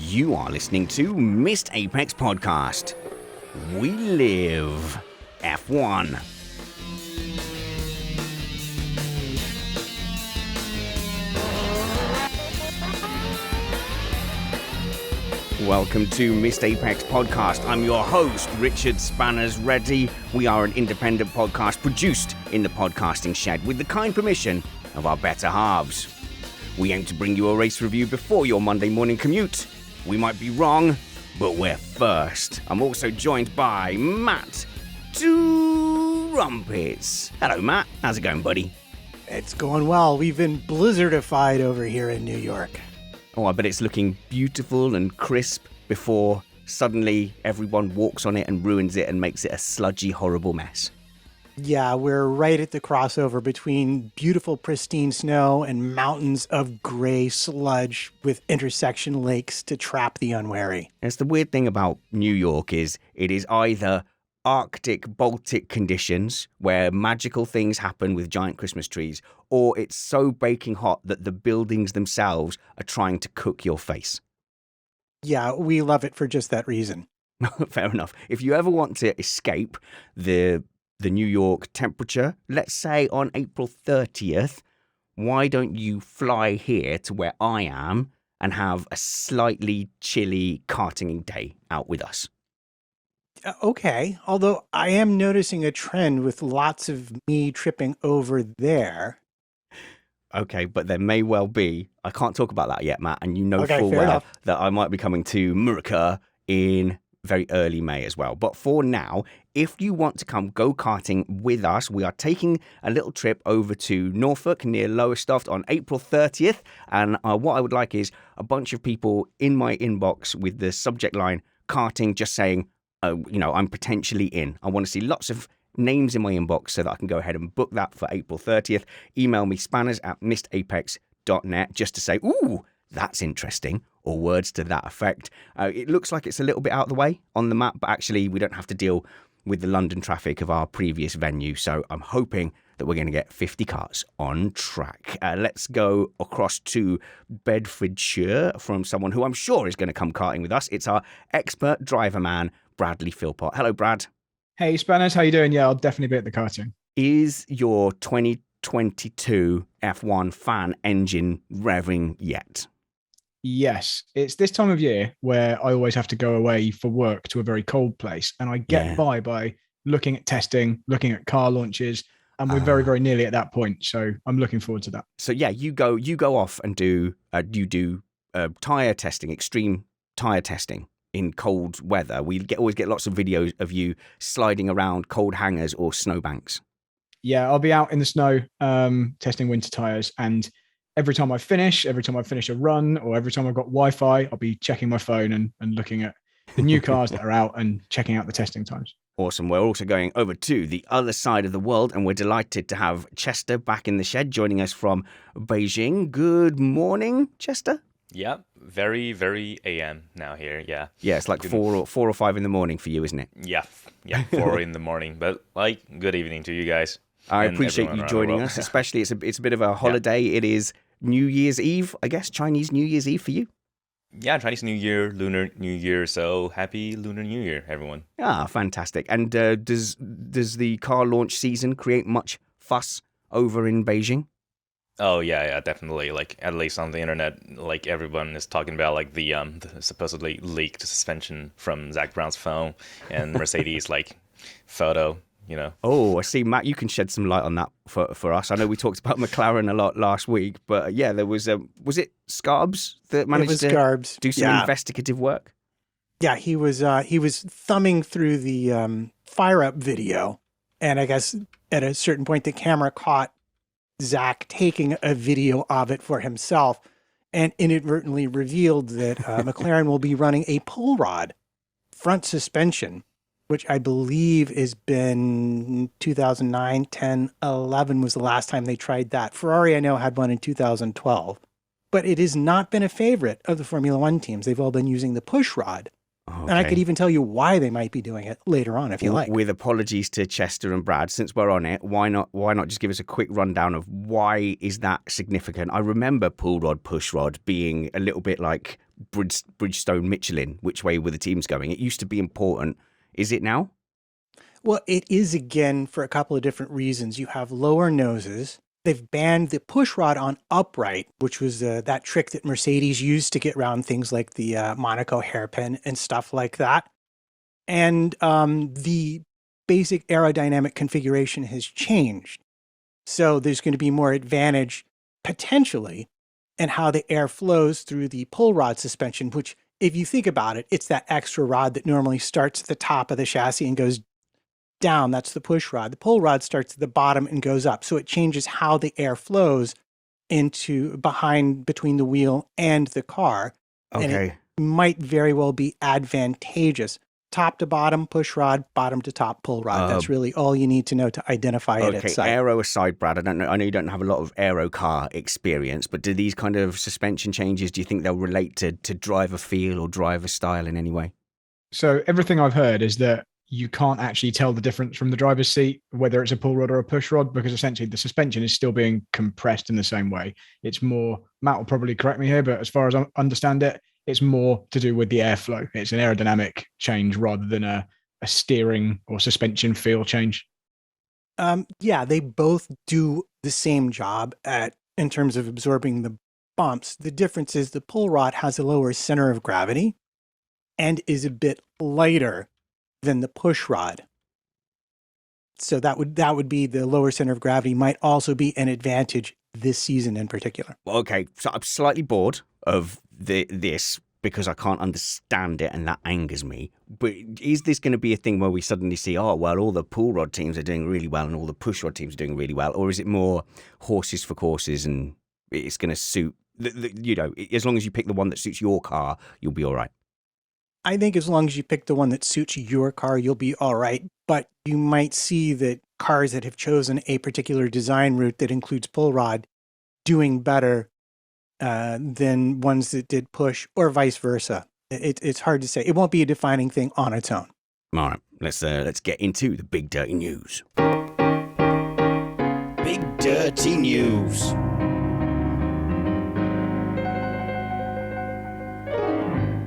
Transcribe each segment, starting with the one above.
You are listening to Missed Apex Podcast. We live F1. Welcome to Missed Apex Podcast. I'm your host, Richard Spanners Reddy. We are an independent podcast produced in the podcasting shed with the kind permission of our better halves. We aim to bring you a race review before your Monday morning commute. We might be wrong, but we're first. I'm also joined by Matt Trumpets. Hello, Matt. How's it going, buddy? It's going well. We've been blizzardified over here in New York. Oh, I bet it's looking beautiful and crisp before suddenly everyone walks on it and ruins it and makes it a sludgy, horrible mess. Yeah, we're right at the crossover between beautiful, pristine snow and mountains of gray sludge with intersection lakes to trap the unwary. That's the weird thing about New York is it is either Arctic, Baltic conditions where magical things happen with giant Christmas trees, or it's so baking hot that the buildings themselves are trying to cook your face. Yeah, we love it for just that reason. Fair enough. If you ever want to escape the New York temperature, let's say on April 30th, why don't you fly here to where I am and have a slightly chilly karting day out with us? Okay, although I am noticing a trend with lots of me tripping over there. Okay, but there may well be, I can't talk about that yet, Matt, and you know Okay, full fair well enough. that I might be coming to America in very early May as well. But for now, if you want to come go-karting with us, we are taking a little trip over to Norfolk near Lowestoft on April 30th. And what I would like is a bunch of people in my inbox with the subject line karting just saying, I'm potentially in. I want to see lots of names in my inbox so that I can go ahead and book that for April 30th. Email me spanners@missedapex.net just to say, ooh, that's interesting, or words to that effect. It looks like it's a little bit out of the way on the map, but actually we don't have to deal with the London traffic of our previous venue. So I'm hoping that we're going to get 50 cars on track. Let's go across to Bedfordshire from someone who I'm sure is going to come karting with us. It's our expert driver man, Bradley Philpot. Hello, Brad. Hey, Spanners, how you doing? Yeah, I'll definitely be at the karting. Is your 2022 F1 fan engine revving yet? Yes, it's this time of year where I always have to go away for work to a very cold place, and I get by looking at testing, looking at car launches, and we're very, very nearly at that point. So I'm looking forward to that. So yeah, you go off and do tire testing, extreme tire testing in cold weather. We always get lots of videos of you sliding around cold hangars or snowbanks. Yeah, I'll be out in the snow testing winter tires, and every time I finish a run, or every time I've got Wi-Fi, I'll be checking my phone and looking at the new cars that are out and checking out the testing times. Awesome. We're also going over to the other side of the world, and we're delighted to have Chester back in the shed joining us from Beijing. Good morning, Chester. Yeah, very, very AM now here. Yeah. Yeah, it's like 4 or 5 in the morning for you, isn't it? Yeah, 4 in the morning. But good evening to you guys. I appreciate you joining us, especially it's a bit of a holiday. Yeah. It is New Year's Eve, I guess, Chinese New Year's Eve for you. Yeah, Chinese New Year, Lunar New Year. So happy Lunar New Year, everyone. Ah, fantastic. And does the car launch season create much fuss over in Beijing? Oh yeah, definitely. Like at least on the internet, like everyone is talking about like the supposedly leaked suspension from Zach Brown's phone and Mercedes like photo. Oh, I see, Matt. You can shed some light on that for us. I know we talked about McLaren a lot last week, but yeah, there was it Scarbs that managed to do some investigative work? Yeah, he was thumbing through the fire up video, and I guess at a certain point the camera caught Zach taking a video of it for himself, and inadvertently revealed that McLaren will be running a pull rod front suspension, which I believe has been 2009, 10, 11 was the last time they tried that. Ferrari, I know, had one in 2012. But it has not been a favorite of the Formula One teams. They've all been using the push rod. Okay. And I could even tell you why they might be doing it later on, if you like. With apologies to Chester and Brad, since we're on it, why not just give us a quick rundown of why is that significant? I remember pull rod, push rod being a little bit like Bridgestone Michelin, which way were the teams going. It used to be important. Is it now? Well, it is again for a couple of different reasons. You have lower noses. They've banned the push rod on upright, which was that trick that Mercedes used to get around things like the Monaco hairpin and stuff like that. And the basic aerodynamic configuration has changed. So there's going to be more advantage potentially in how the air flows through the pull rod suspension, which if you think about it, it's that extra rod that normally starts at the top of the chassis and goes down. That's the push rod. The pull rod starts at the bottom and goes up. So it changes how the air flows between the wheel and the car. Okay. And it might very well be advantageous. Top to bottom, push rod, bottom to top, pull rod. That's really all you need to know to identify it at sight. Aero aside, Brad, I don't know. I know you don't have a lot of aero car experience, but do these kind of suspension changes, do you think they'll relate to driver feel or driver style in any way? So everything I've heard is that you can't actually tell the difference from the driver's seat, whether it's a pull rod or a push rod, because essentially the suspension is still being compressed in the same way. It's more, Matt will probably correct me here, but as far as I understand it, it's more to do with the airflow. It's an aerodynamic change rather than a steering or suspension feel change. Yeah, they both do the same job in terms of absorbing the bumps. The difference is the pull rod has a lower center of gravity and is a bit lighter than the push rod. So that would be the lower center of gravity might also be an advantage this season in particular. Okay, so I'm slightly bored of this because I can't understand it and that angers me. But is this going to be a thing where we suddenly see, oh, well, all the pull rod teams are doing really well and all the push rod teams are doing really well? Or is it more horses for courses and it's going to suit, as long as you pick the one that suits your car, you'll be all right? I think as long as you pick the one that suits your car, you'll be all right. But you might see that cars that have chosen a particular design route that includes pull rod doing better than ones that did push, or vice versa. It's hard to say. It won't be a defining thing on its own. All right, let's get into the big dirty news. Big dirty news.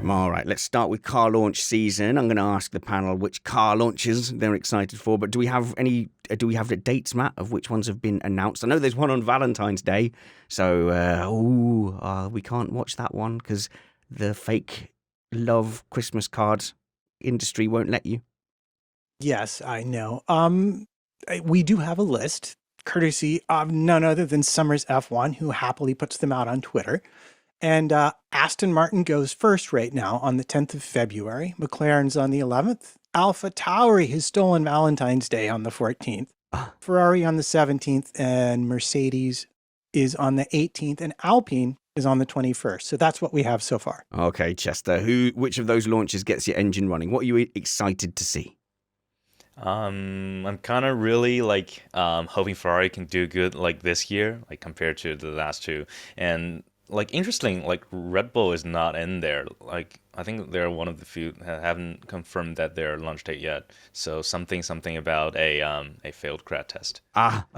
All right, let's start with car launch season. I'm going to ask the panel which car launches they're excited for, but do we have the dates, Matt, of which ones have been announced? I know there's one on Valentine's Day, so we can't watch that one because the fake love Christmas cards industry won't let you. Yes, I know. We do have a list, courtesy of none other than Summers F1, who happily puts them out on Twitter. And Aston Martin goes first right now on the 10th of February. McLaren's on the 11th. AlphaTauri has stolen Valentine's Day on the 14th. Ferrari on the 17th. And Mercedes is on the 18th. And Alpine is on the 21st. So that's what we have so far. Okay, Chester. Which of those launches gets your engine running? What are you excited to see? I'm kind of really hoping Ferrari can do good this year, compared to the last two. And interesting, Red Bull is not in there. I think they're one of the few that haven't confirmed that their launch date yet. So something about a failed crash test.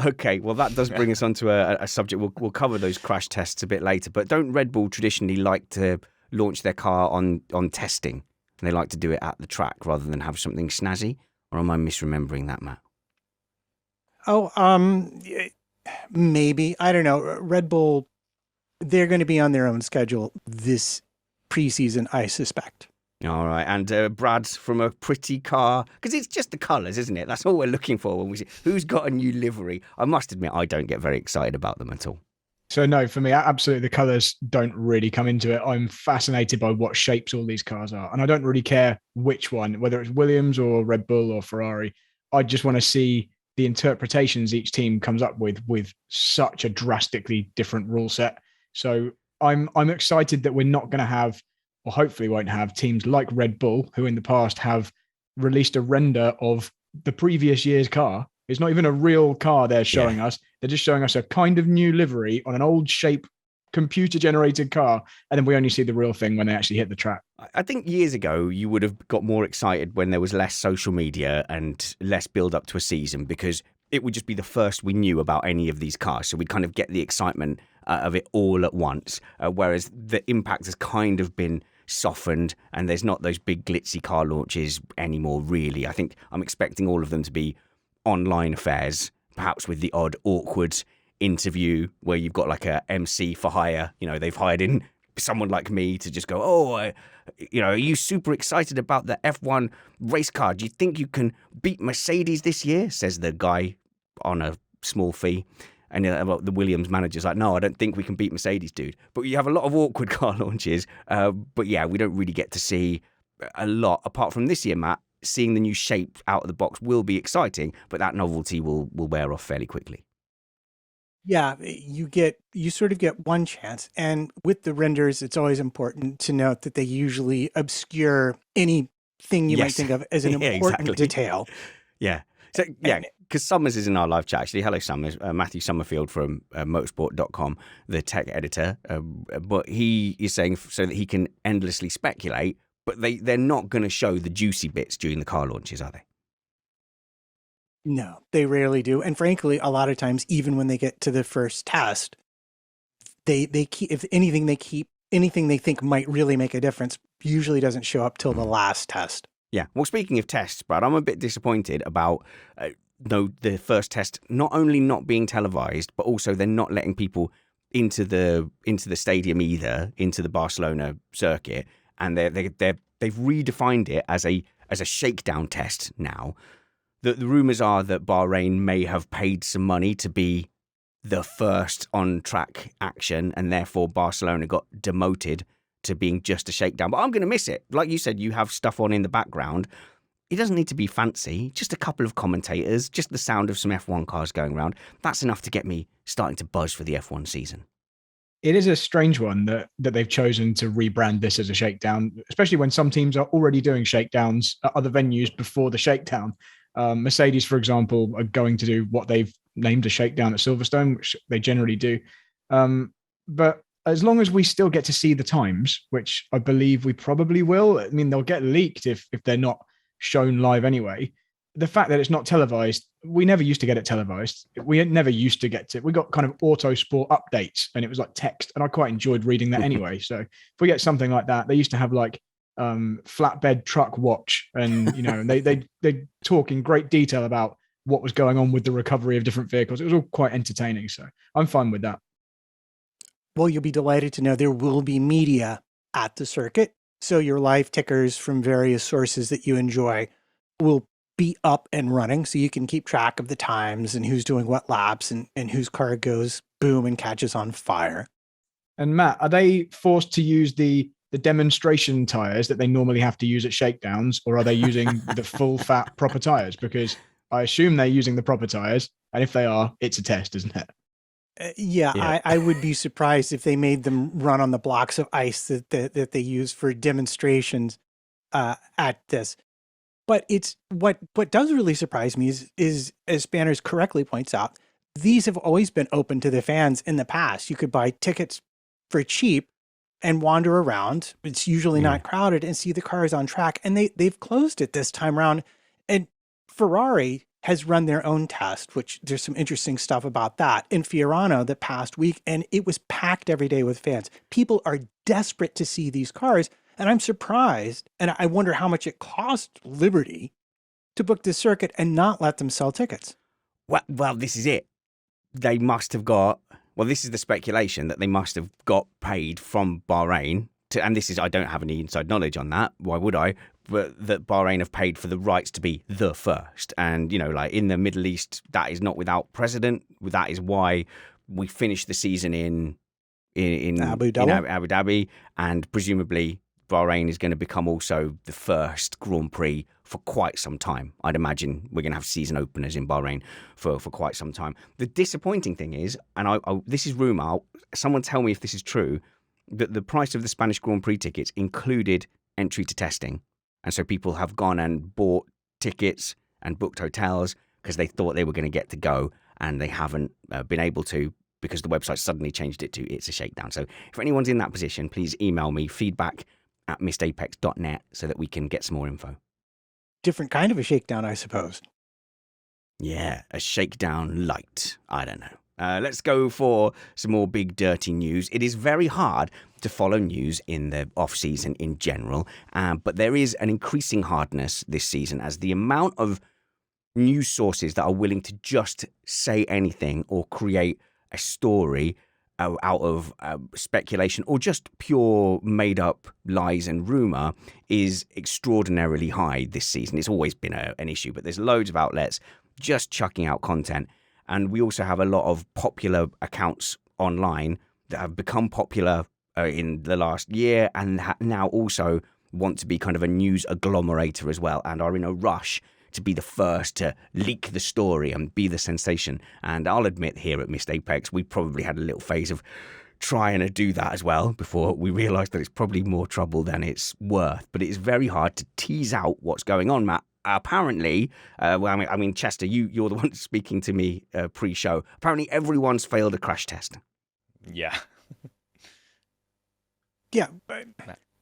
Okay. Well, that does bring us onto a subject. We'll cover those crash tests a bit later. But don't Red Bull traditionally like to launch their car on testing? And they like to do it at the track rather than have something snazzy? Or am I misremembering that, Matt? Maybe. I don't know. Red Bull, they're going to be on their own schedule this preseason, I suspect. All right. And Brad, from a pretty car, because it's just the colours, isn't it? That's all we're looking for when we see who's got a new livery. I must admit, I don't get very excited about them at all. So no, for me, absolutely, the colours don't really come into it. I'm fascinated by what shapes all these cars are. And I don't really care which one, whether it's Williams or Red Bull or Ferrari. I just want to see the interpretations each team comes up with such a drastically different rule set. So I'm excited that we're not going to have, or hopefully won't have, teams like Red Bull, who in the past have released a render of the previous year's car. It's not even a real car they're showing us. They're just showing us a kind of new livery on an old shape computer-generated car, and then we only see the real thing when they actually hit the track. I think years ago, you would have got more excited when there was less social media and less build-up to a season, because it would just be the first we knew about any of these cars. So we'd kind of get the excitement of it all at once, whereas the impact has kind of been softened and there's not those big glitzy car launches anymore, really. I think I'm expecting all of them to be online affairs, perhaps with the odd awkward interview where you've got like a MC for hire. You know, they've hired in someone like me to just go, are you super excited about the F1 race car? Do you think you can beat Mercedes this year? Says the guy on a small fee. And the Williams manager's like, no, I don't think we can beat Mercedes, dude. But you have a lot of awkward car launches. But yeah, we don't really get to see a lot. Apart from this year, Matt, seeing the new shape out of the box will be exciting, but that novelty will wear off fairly quickly. Yeah, you sort of get one chance. And with the renders, it's always important to note that they usually obscure anything you might think of as an important detail. Yeah. So, yeah, because Summers is in our live chat, actually. Hello, Summers. Matthew Summerfield from motorsport.com, the tech editor. But he is saying so that he can endlessly speculate, but they're not going to show the juicy bits during the car launches, are they? No, they rarely do. And frankly, a lot of times, even when they get to the first test, they keep, if anything, they keep anything they think might really make a difference usually doesn't show up till the last test. Yeah. Well, speaking of tests, Brad, I'm a bit disappointed about the first test not only not being televised, but also they're not letting people into the stadium either, into the Barcelona circuit, and they've redefined it as a shakedown test now. The rumours are that Bahrain may have paid some money to be the first on-track action, and therefore Barcelona got demoted to being just a shakedown. But I'm going to miss it. Like you said, you have stuff on in the background. It doesn't need to be fancy. Just a couple of commentators, just the sound of some F1 cars going around. That's enough to get me starting to buzz for the F1 season. It is a strange one that they've chosen to rebrand this as a shakedown, especially when some teams are already doing shakedowns at other venues before the shakedown. Mercedes, for example, are going to do what they've named a shakedown at Silverstone, which they generally do. But as long as we still get to see the times, which I believe we probably will, I mean, they'll get leaked if they're not shown live anyway. The fact that it's not televised, we never used to get it televised. We never used to get it. We got kind of auto sport updates and it was like text, and I quite enjoyed reading that anyway. So if we get something like that, they used to have like flatbed truck watch, and they talk in great detail about what was going on with the recovery of different vehicles. It was all quite entertaining, so I'm fine with that. Well, you'll be delighted to know there will be media at the circuit, so your live tickers from various sources that you enjoy will be up and running, so you can keep track of the times and who's doing what laps and whose car goes boom and catches on fire. And Matt, are they forced to use the demonstration tires that they normally have to use at shakedowns, or are they using the full fat proper tires? Because I assume they're using the proper tires, and if they are, it's a test, isn't it? Yeah. I would be surprised if they made them run on the blocks of ice that they use for demonstrations at this. But it's what does really surprise me is as Spanners correctly points out, these have always been open to the fans in the past. You could buy tickets for cheap and wander around. It's usually not crowded, and see the cars on track. And they've closed it this time around. And Ferrari has run their own test, which there's some interesting stuff about that in Fiorano the past week, and it was packed every day with fans. People are desperate to see these cars, and I'm surprised, and I wonder how much it cost Liberty to book this circuit and not let them sell tickets. Well, this is it. They must have got, this is the speculation that they must have got paid from Bahrain and this is, I don't have any inside knowledge on that. Why would I? But that Bahrain have paid for the rights to be the first. And, like in the Middle East, that is not without precedent. That is why we finished the season in Abu Dhabi. And presumably Bahrain is going to become also the first Grand Prix for quite some time. I'd imagine we're going to have season openers in Bahrain for quite some time. The disappointing thing is, and this is rumour, someone tell me if this is true, that the price of the Spanish Grand Prix tickets included entry to testing. And so people have gone and bought tickets and booked hotels because they thought they were going to get to go, and they haven't been able to because the website suddenly changed it to It's a Shakedown. So if anyone's in that position, please email me feedback@missedapex.net so that we can get some more info. Different kind of a shakedown, I suppose. Yeah, a shakedown light. I don't know. Let's go for some more big dirty news. It is very hard to follow news in the off season in general, but there is an increasing hardness this season as the amount of news sources that are willing to just say anything or create a story out of speculation or just pure made up lies and rumor is extraordinarily high this season. It's always been an issue, but there's loads of outlets just chucking out content. And we also have a lot of popular accounts online that have become popular in the last year and now also want to be kind of a news agglomerator as well and are in a rush to be the first to leak the story and be the sensation. And I'll admit here at Missed Apex, we probably had a little phase of trying to do that as well before we realised that it's probably more trouble than it's worth. But it is very hard to tease out what's going on, Matt. Apparently, Chester, you're the one speaking to me pre-show. Apparently, everyone's failed a crash test. Yeah. Yeah, but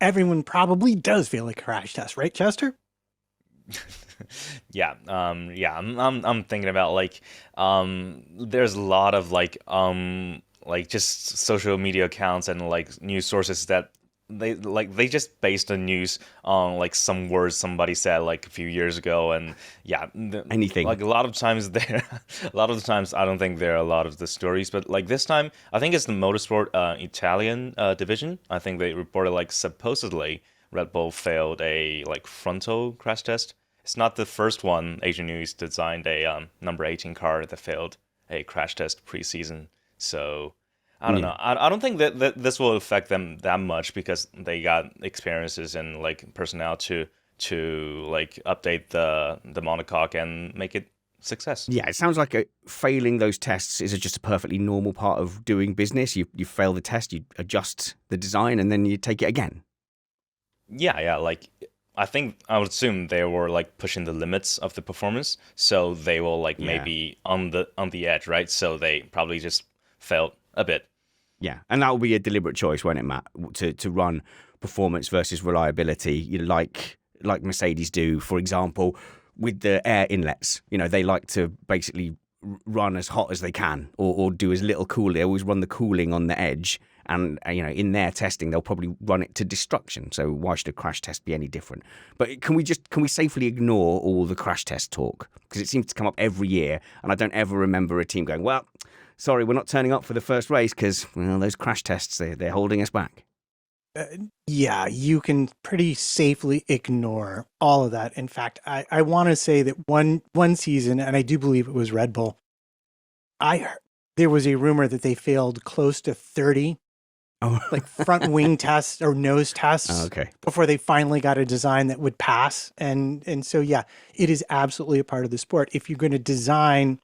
everyone probably does fail a crash test, right, Chester? Yeah. I'm thinking about there's a lot of just social media accounts and news sources that they just based the news on some words somebody said a few years ago, and anything. A lot of times I don't think there are a lot of the stories, but this time I think it's the motorsport Italian division. I think they reported supposedly Red Bull failed a frontal crash test. It's not the first one. Asian News designed a number 18 car that failed a crash test preseason. So I don't know. I don't think that this will affect them that much because they got experiences and personnel to update the monocoque and make it success. Yeah, it sounds like failing those tests is just a perfectly normal part of doing business. You fail the test, you adjust the design, and then you take it again. Yeah. I would assume they were pushing the limits of the performance, so they will maybe on the edge, right? So they probably just failed a bit. Yeah, and that will be a deliberate choice, won't it, Matt? To run performance versus reliability, like Mercedes do, for example, with the air inlets. They like to basically run as hot as they can, or do as little cooling. They always run the cooling on the edge. And, in their testing, they'll probably run it to destruction. So why should a crash test be any different? But can we safely ignore all the crash test talk? Because it seems to come up every year. And I don't ever remember a team going, well, sorry, we're not turning up for the first race because, those crash tests, they're holding us back. Yeah, you can pretty safely ignore all of that. In fact, I want to say that one season, and I do believe it was Red Bull, there was a rumor that they failed close to 30 front wing tests or nose tests before they finally got a design that would pass. And so, yeah, it is absolutely a part of the sport. If you're going to design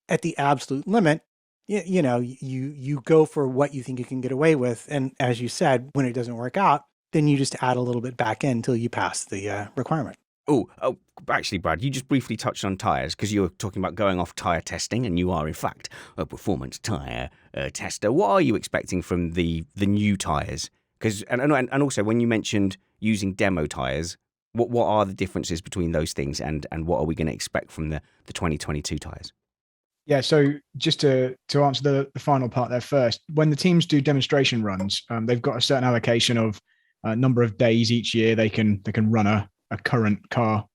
at the absolute limit, you go for what you think you can get away with. And as you said, when it doesn't work out, then you just add a little bit back in until you pass the requirement. Oh, actually, Brad, you just briefly touched on tyres because you were talking about going off tyre testing, and you are, in fact, a performance tyre tester. What are you expecting from the new tyres? And also, when you mentioned using demo tyres, what are the differences between those things, and what are we going to expect from the 2022 tyres? Yeah, so just to answer the final part there first, when the teams do demonstration runs, they've got a certain allocation of number of days each year they can run a current car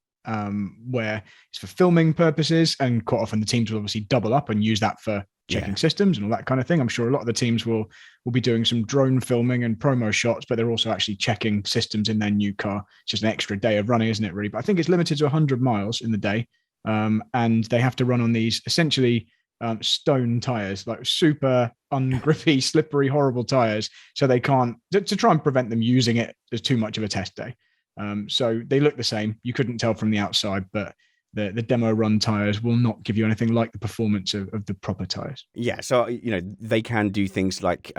where it's for filming purposes, and quite often the teams will obviously double up and use that for checking systems and all that kind of thing. I'm sure a lot of the teams will be doing some drone filming and promo shots, but they're also actually checking systems in their new car. It's just an extra day of running, isn't it, really? But I think it's limited to 100 miles in the day. And they have to run on these essentially stone tires, super ungrippy, slippery, horrible tires. So they can't, to try and prevent them using it as too much of a test day. So they look the same. You couldn't tell from the outside, but the demo run tires will not give you anything like the performance of the proper tires. Yeah, so they can do things like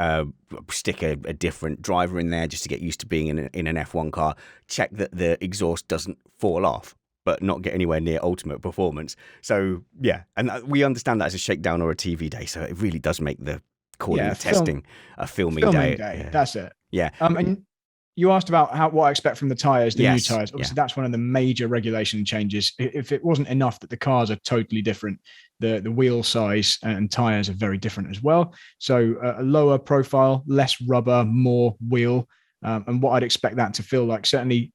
stick a different driver in there just to get used to being in an F1 car, check that the exhaust doesn't fall off, but not get anywhere near ultimate performance. So yeah, and we understand that as a shakedown or a TV day. So it really does make the calling the testing a filming day. Yeah. That's it. Yeah. And You asked about what I expect from the tires, the new tires. Obviously, yeah. that's one of the major regulation changes. If it wasn't enough that the cars are totally different, the wheel size and tires are very different as well. So a lower profile, less rubber, more wheel. And what I'd expect that to feel like, certainly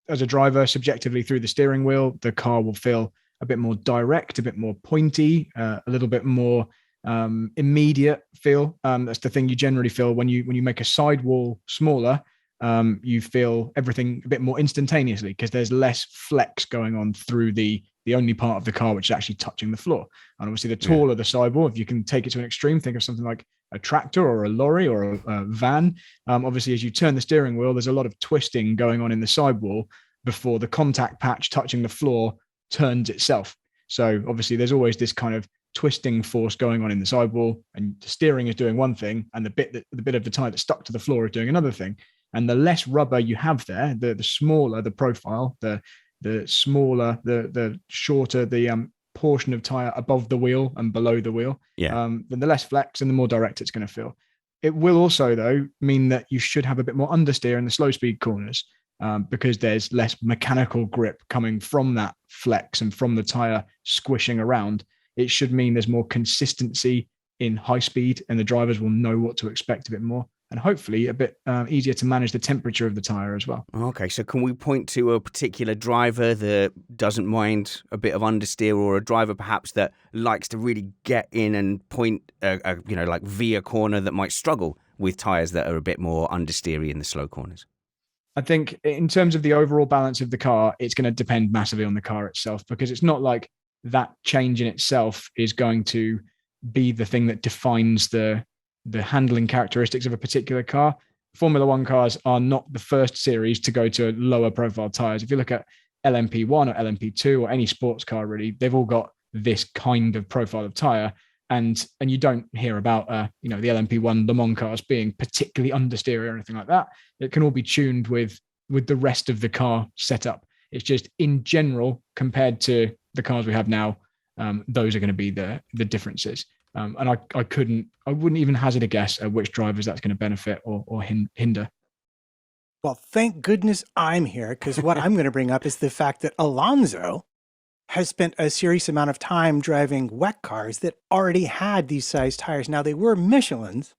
as a driver, subjectively through the steering wheel, the car will feel a bit more direct, a bit more pointy, a little bit more immediate feel. That's the thing you generally feel when you make a sidewall smaller. You feel everything a bit more instantaneously because there's less flex going on through the only part of the car which is actually touching the floor. And obviously, the taller the sidewall, if you can take it to an extreme, think of something like a tractor or a lorry or a van. Obviously, as you turn the steering wheel, there's a lot of twisting going on in the sidewall before the contact patch touching the floor turns itself. So obviously, there's always this kind of twisting force going on in the sidewall, and the steering is doing one thing, and the bit of the tire that's stuck to the floor is doing another thing. And the less rubber you have there, the smaller the profile, the smaller, the shorter the portion of tire above the wheel and below the wheel, then the less flex and the more direct it's going to feel. It will also, though, mean that you should have a bit more understeer in the slow speed corners because there's less mechanical grip coming from that flex and from the tire squishing around. It should mean there's more consistency in high speed, and the drivers will know what to expect a bit more. And hopefully a bit easier to manage the temperature of the tyre as well. Okay, so can we point to a particular driver that doesn't mind a bit of understeer, or a driver perhaps that likes to really get in and point, like via corner that might struggle with tyres that are a bit more understeery in the slow corners? I think in terms of the overall balance of the car, it's going to depend massively on the car itself, because it's not like that change in itself is going to be the thing that defines the handling characteristics of a particular car. Formula One cars are not the first series to go to lower profile tires. If you look at LMP1 or LMP2 or any sports car, really, they've all got this kind of profile of tire. And you don't hear about the LMP1 Le Mans cars being particularly understeer or anything like that. It can all be tuned with the rest of the car setup. It's just in general, compared to the cars we have now, those are going to be the differences. And I wouldn't even hazard a guess at which drivers that's going to benefit or hinder. Well, thank goodness I'm here, because what I'm going to bring up is the fact that Alonso has spent a serious amount of time driving wet cars that already had these size tires. Now, they were Michelin's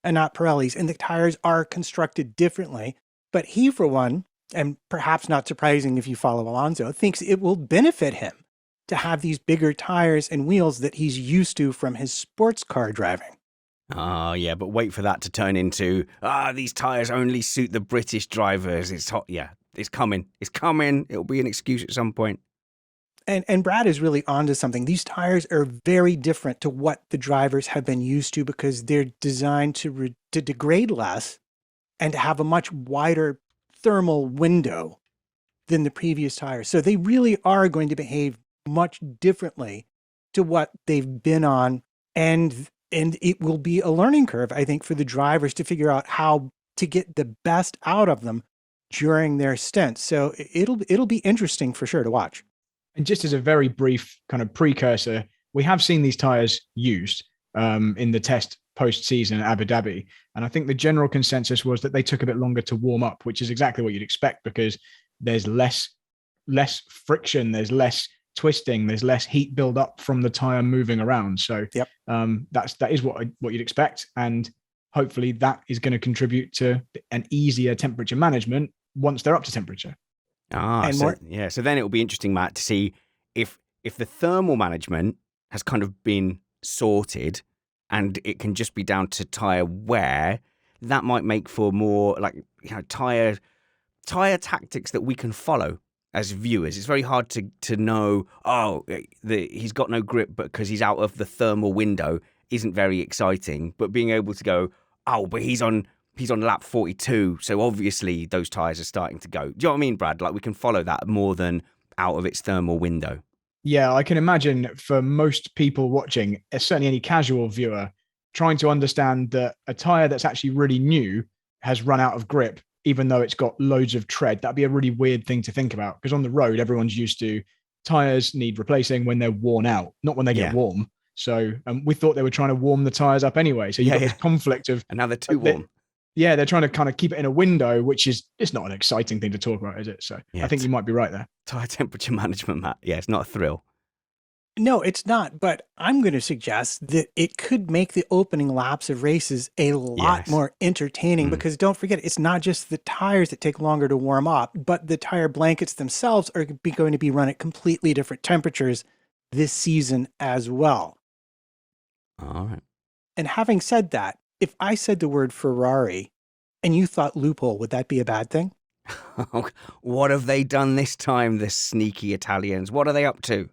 and not Pirelli's, and the tires are constructed differently. But he, for one, and perhaps not surprising if you follow Alonso, thinks it will benefit him to have these bigger tires and wheels that he's used to from his sports car driving. Oh, yeah, but wait for that to turn into, these tires only suit the British drivers. It's hot. Yeah, it's coming. It's coming. It'll be an excuse at some point. And Brad is really onto something. These tires are very different to what the drivers have been used to, because they're designed to degrade less and to have a much wider thermal window than the previous tires. So they really are going to behave much differently to what they've been on, and it will be a learning curve, I think, for the drivers to figure out how to get the best out of them during their stints. So it'll be interesting for sure to watch. And just as a very brief kind of precursor, we have seen these tires used in the test post-season at Abu Dhabi, and I think the general consensus was that they took a bit longer to warm up, which is exactly what you'd expect, because there's less friction, there's less twisting, there's less heat build up from the tire moving around. So that is what you'd expect, and hopefully that is going to contribute to an easier temperature management once they're up to temperature. So then it will be interesting, Matt, to see if the thermal management has kind of been sorted and it can just be down to tire wear. That might make for more tire tactics that we can follow as viewers. It's very hard to know, he's got no grip because he's out of the thermal window isn't very exciting. But being able to go, but he's on lap 42, so obviously those tires are starting to go. Do you know what I mean, Brad? Like, we can follow that more than out of its thermal window. Yeah, I can imagine for most people watching, certainly any casual viewer, trying to understand that a tire that's actually really new has run out of grip, even though it's got loads of tread. That'd be a really weird thing to think about, because on the road, everyone's used to tires need replacing when they're worn out, not when they get warm. So we thought they were trying to warm the tires up anyway. So you got this conflict of... And now they're too warm. Yeah, they're trying to kind of keep it in a window, which is it's not an exciting thing to talk about, is it? So Yeah, I think you might be right there. Tire temperature management, Matt. Yeah, it's not a thrill. No, it's not. But I'm going to suggest that it could make the opening laps of races a lot more entertaining because don't forget, it's not just the tires that take longer to warm up, but the tire blankets themselves are going to be run at completely different temperatures this season as well. All right. And having said that, if I said the word Ferrari and you thought loophole, would that be a bad thing? What have they done this time, the sneaky Italians? What are they up to?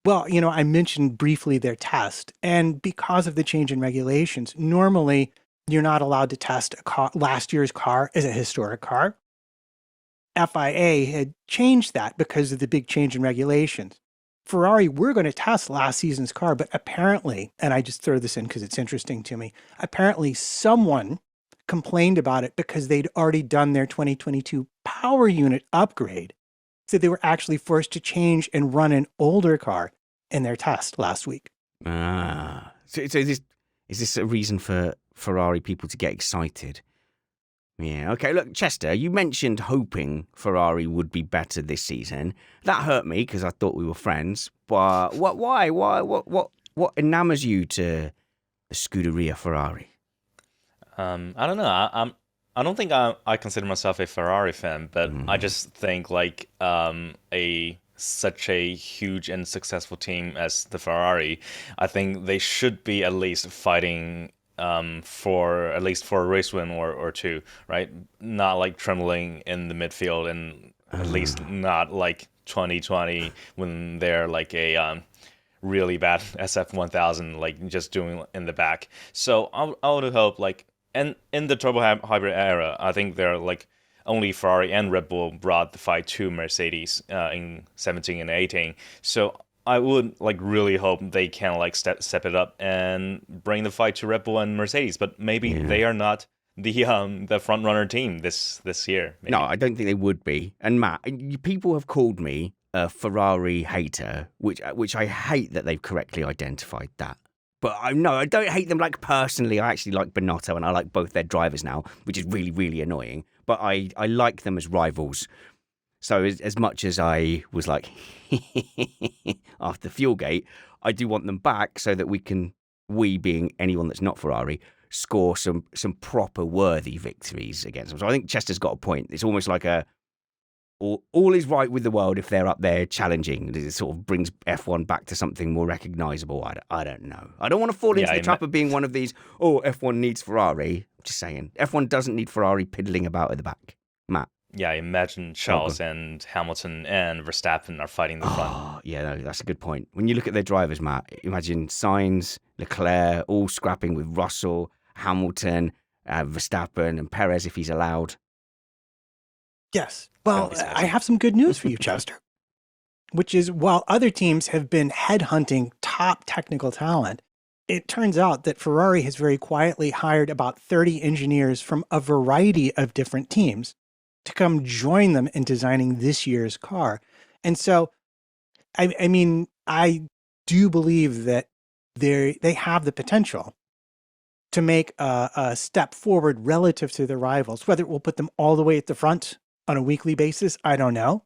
Well, I mentioned briefly their test, and because of the change in regulations, normally you're not allowed to test last year's car as a historic car. FIA had changed that because of the big change in regulations. Ferrari, we're going to test last season's car, but apparently, and I just throw this in because it's interesting to me, apparently someone complained about it because they'd already done their 2022 power unit upgrade. So they were actually forced to change and run an older car in their test last week. So is this a reason for Ferrari people to get excited? Yeah, okay. Look, Chester, you mentioned hoping Ferrari would be better this season. That hurt me because I thought we were friends. But why? What enamors you to the Scuderia Ferrari? I don't know. I don't think I consider myself a Ferrari fan, but I just think like such a huge and successful team as the Ferrari, I think they should be at least fighting for a race win or two, right? Not like trembling in the midfield, and at least not like 2020 when they're like a really bad SF1000, like just doing in the back. So I would hope like. And in the turbo hybrid era, I think they're like only Ferrari and Red Bull brought the fight to Mercedes in 17 and 18. So I would like really hope they can like step it up and bring the fight to Red Bull and Mercedes. But maybe they are not the front runner team this year. Maybe. No, I don't think they would be. And Matt, people have called me a Ferrari hater, which I hate that they've correctly identified that. But I don't hate them like personally. I actually like Binotto and I like both their drivers now, which is really, really annoying. But I like them as rivals. So as much as I was like, after Fuelgate, I do want them back so that we being anyone that's not Ferrari, score some proper worthy victories against them. So I think Chester's got a point. It's almost like all is right with the world if they're up there challenging. It sort of brings F1 back to something more recognisable. I don't know. I don't want to fall into the trap of being one of these, F1 needs Ferrari. I'm just saying, F1 doesn't need Ferrari piddling about at the back. Matt? Yeah, imagine Charles and Hamilton and Verstappen are fighting the front. Yeah, no, that's a good point. When you look at their drivers, Matt, imagine Sainz, Leclerc, all scrapping with Russell, Hamilton, Verstappen, and Perez if he's allowed. Yes. Well, I have some good news for you, Chester, which is while other teams have been headhunting top technical talent, it turns out that Ferrari has very quietly hired about 30 engineers from a variety of different teams to come join them in designing this year's car. And so, I mean, I do believe that they have the potential to make a step forward relative to their rivals. Whether it will put them all the way at the front on a weekly basis, I don't know.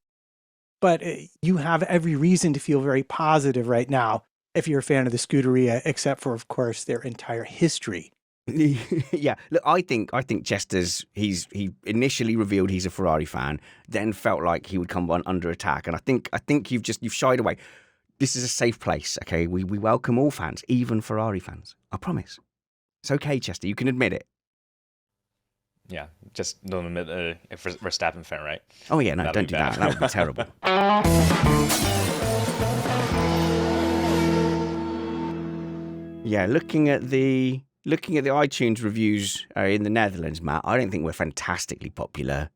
But you have every reason to feel very positive right now if you're a fan of the Scuderia, except for, of course, their entire history. Yeah, look, I think Chester's he initially revealed he's a Ferrari fan, then felt like he would come on under attack, and I think you've shied away. This is a safe place, okay? We welcome all fans, even Ferrari fans. I promise. It's okay, Chester. You can admit it. Yeah, just don't admit a Verstappen fan, right? Oh yeah, no, don't do that. That would be terrible. Yeah, looking at the iTunes reviews in the Netherlands, Matt, I don't think we're fantastically popular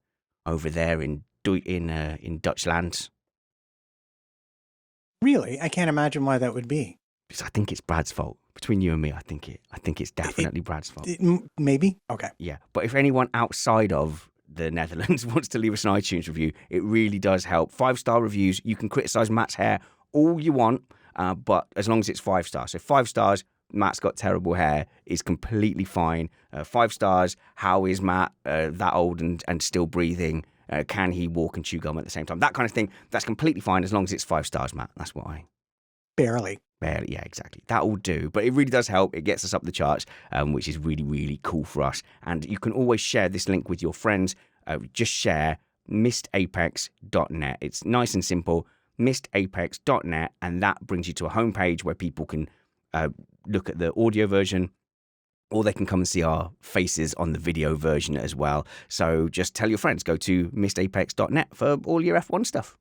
over there in Dutchland. Really? I can't imagine why that would be. Because I think it's Brad's fault. Between you and me, I think it's definitely Brad's fault. Maybe? Okay. Yeah, but if anyone outside of the Netherlands wants to leave us an iTunes review, it really does help. 5-star reviews. You can criticise Matt's hair all you want, but as long as it's 5 stars. So 5 stars, Matt's got terrible hair is completely fine. 5 stars. How is Matt that old and still breathing? Can he walk and chew gum at the same time? That kind of thing. That's completely fine as long as it's 5 stars, Matt. That's what I... Barely. Yeah, exactly. That will do. But it really does help. It gets us up the charts, which is really, really cool for us. And you can always share this link with your friends. Just share missedapex.net. It's nice and simple. missedapex.net, and that brings you to a homepage where people can look at the audio version, or they can come and see our faces on the video version as well. So just tell your friends, go to missedapex.net for all your F1 stuff.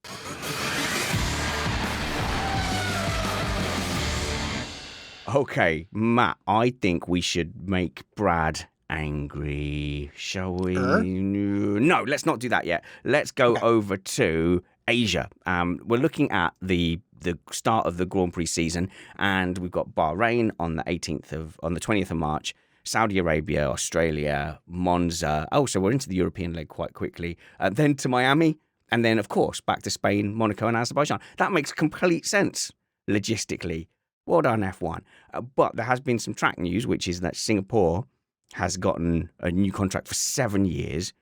Okay, Matt, I think we should make Brad angry, shall we? No, let's not do that yet. Let's go over to Asia. We're looking at the start of the Grand Prix season, and we've got Bahrain on the 20th of March, Saudi Arabia, Australia, Monza. Oh, so we're into the European leg quite quickly. Then to Miami, and then, of course, back to Spain, Monaco, and Azerbaijan. That makes complete sense logistically. Well done, F1. But there has been some track news, which is that Singapore has gotten a new contract for 7 years,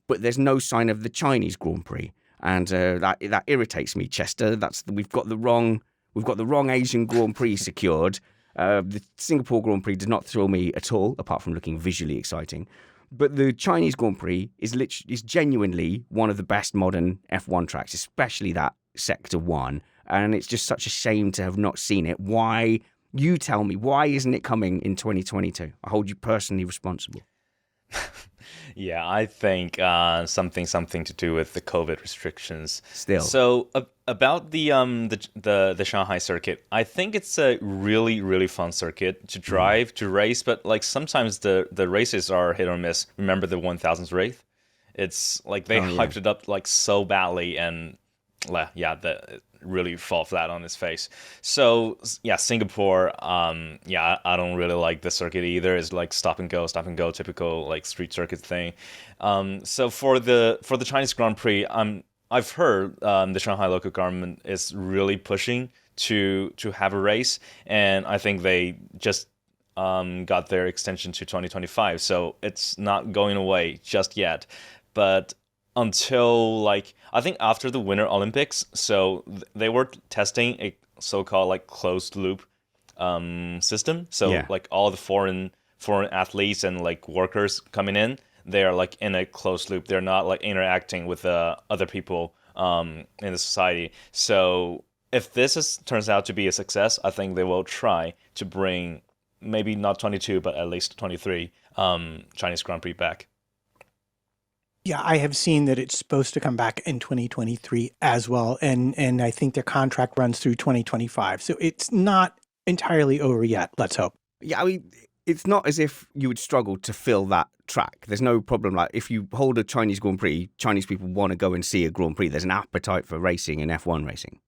but there's no sign of the Chinese Grand Prix, and that irritates me, Chester. We've got the wrong Asian Grand Prix secured. The Singapore Grand Prix did not thrill me at all, apart from looking visually exciting. But the Chinese Grand Prix is genuinely one of the best modern F1 tracks, especially that Sector 1. And it's just such a shame to have not seen it. Why? You tell me, why isn't it coming in 2022? I hold you personally responsible. Yeah, I think something to do with the COVID restrictions. Still. So about the Shanghai circuit, I think it's a really, really fun circuit to drive, to race, but like sometimes the races are hit or miss. Remember the 1000s race? It's like they hyped it up like so badly, and it really fall flat on his face. So yeah, Singapore, I don't really like the circuit either. It's like stop and go, typical like street circuit thing. So for the Chinese Grand Prix, I've heard the Shanghai local government is really pushing to have a race, and I think they just got their extension to 2025. So it's not going away just yet, but until like I think after the Winter Olympics, so they were testing a so-called like closed loop system. So like all the foreign athletes and like workers coming in, they are like in a closed loop. They're not like interacting with other people in the society. So if this turns out to be a success, I think they will try to bring maybe not 22 but at least 23 Chinese Grand Prix back. Yeah, I have seen that it's supposed to come back in 2023 as well. And I think their contract runs through 2025. So it's not entirely over yet. Let's hope. Yeah, I mean, it's not as if you would struggle to fill that track. There's no problem. Like if you hold a Chinese Grand Prix, Chinese people want to go and see a Grand Prix. There's an appetite for racing and F1 racing.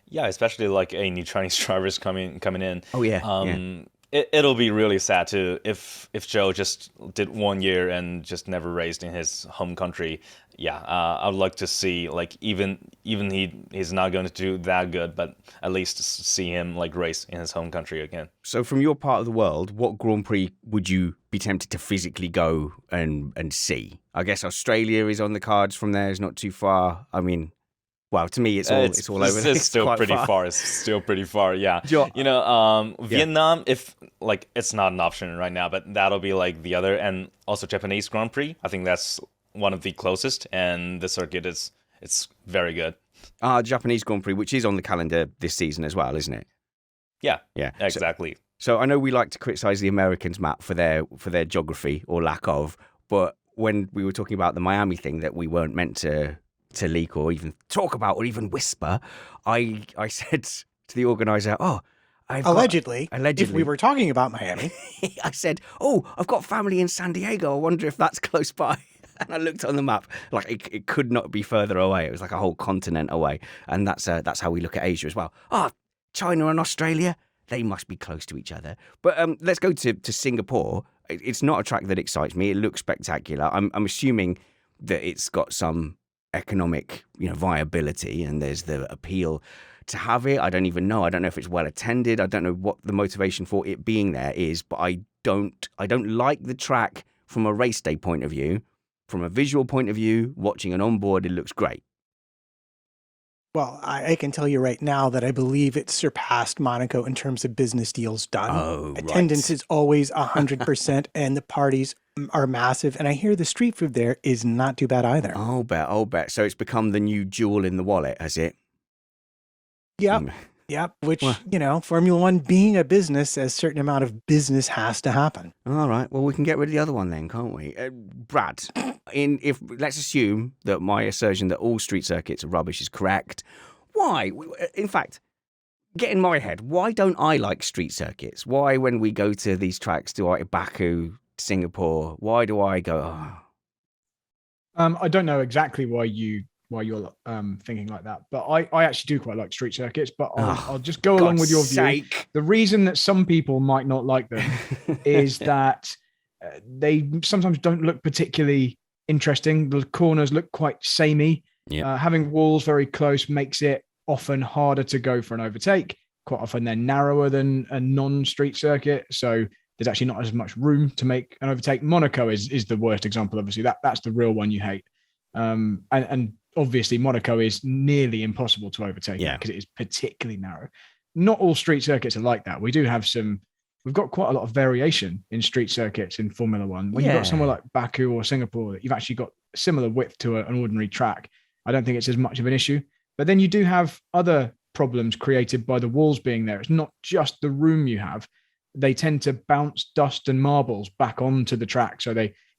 Yeah, especially like a new Chinese drivers coming in. Oh, yeah. It'll be really sad too if Joe just did 1 year and just never raced in his home country. Yeah, I would like to see like even he's not going to do that good, but at least see him like race in his home country again. So from your part of the world, what Grand Prix would you be tempted to physically go and see? I guess Australia is on the cards. From there is not too far. I mean, well, to me, it's all over. It's still pretty far. It's still pretty far. Yeah. Vietnam, if like it's not an option right now, but that'll be like the other, and also Japanese Grand Prix. I think that's one of the closest, and the circuit it's very good. Japanese Grand Prix, which is on the calendar this season as well, isn't it? Yeah. Yeah. Exactly. So I know we like to criticize the Americans, Matt, for their geography or lack of, but when we were talking about the Miami thing that we weren't meant to leak or even talk about or even whisper, I said to the organizer, allegedly, if we were talking about Miami, I said, I've got family in San Diego. I wonder if that's close by. And I looked on the map, like it could not be further away. It was like a whole continent away. And that's how we look at Asia as well. China and Australia, they must be close to each other. But let's go to Singapore. It's not a track that excites me. It looks spectacular. I'm assuming that it's got some economic viability, and there's the appeal to have it. I don't even know. I don't know if it's well attended. I don't know what the motivation for it being there is, but I don't like the track from a race day point of view. From a visual point of view, watching an onboard, it looks great. Well, I can tell you right now that I believe it surpassed Monaco in terms of business deals done. Oh, Attendance is always 100%, and the parties are massive. And I hear the street food there is not too bad either. I'll bet. So it's become the new jewel in the wallet, has it? Yep. Which, Formula One being a business, a certain amount of business has to happen. All right. Well, we can get rid of the other one then, can't we? Brad, if let's assume that my assertion that all street circuits are rubbish is correct. Why? In fact, get in my head. Why don't I like street circuits? Why, when we go to these tracks, do I Baku, Singapore? Why do I go? Oh. I don't know exactly why you're thinking like that, but I actually do quite like street circuits, but I'll just go along with your view. The reason that some people might not like them is that they sometimes don't look particularly interesting. The corners look quite samey. Having walls very close makes it often harder to go for an overtake. Quite often they're narrower than a non-street circuit, so there's actually not as much room to make an overtake. Monaco is the worst example, obviously. That's the real one you hate. And obviously Monaco is nearly impossible to overtake because it is particularly narrow. Not all street circuits are like that. We've got quite a lot of variation in street circuits in Formula One. When you've got somewhere like Baku or Singapore, you've actually got a similar width to an ordinary track. I don't think it's as much of an issue. But then you do have other problems created by the walls being there. It's not just the room you have. They tend to bounce dust and marbles back onto the track. So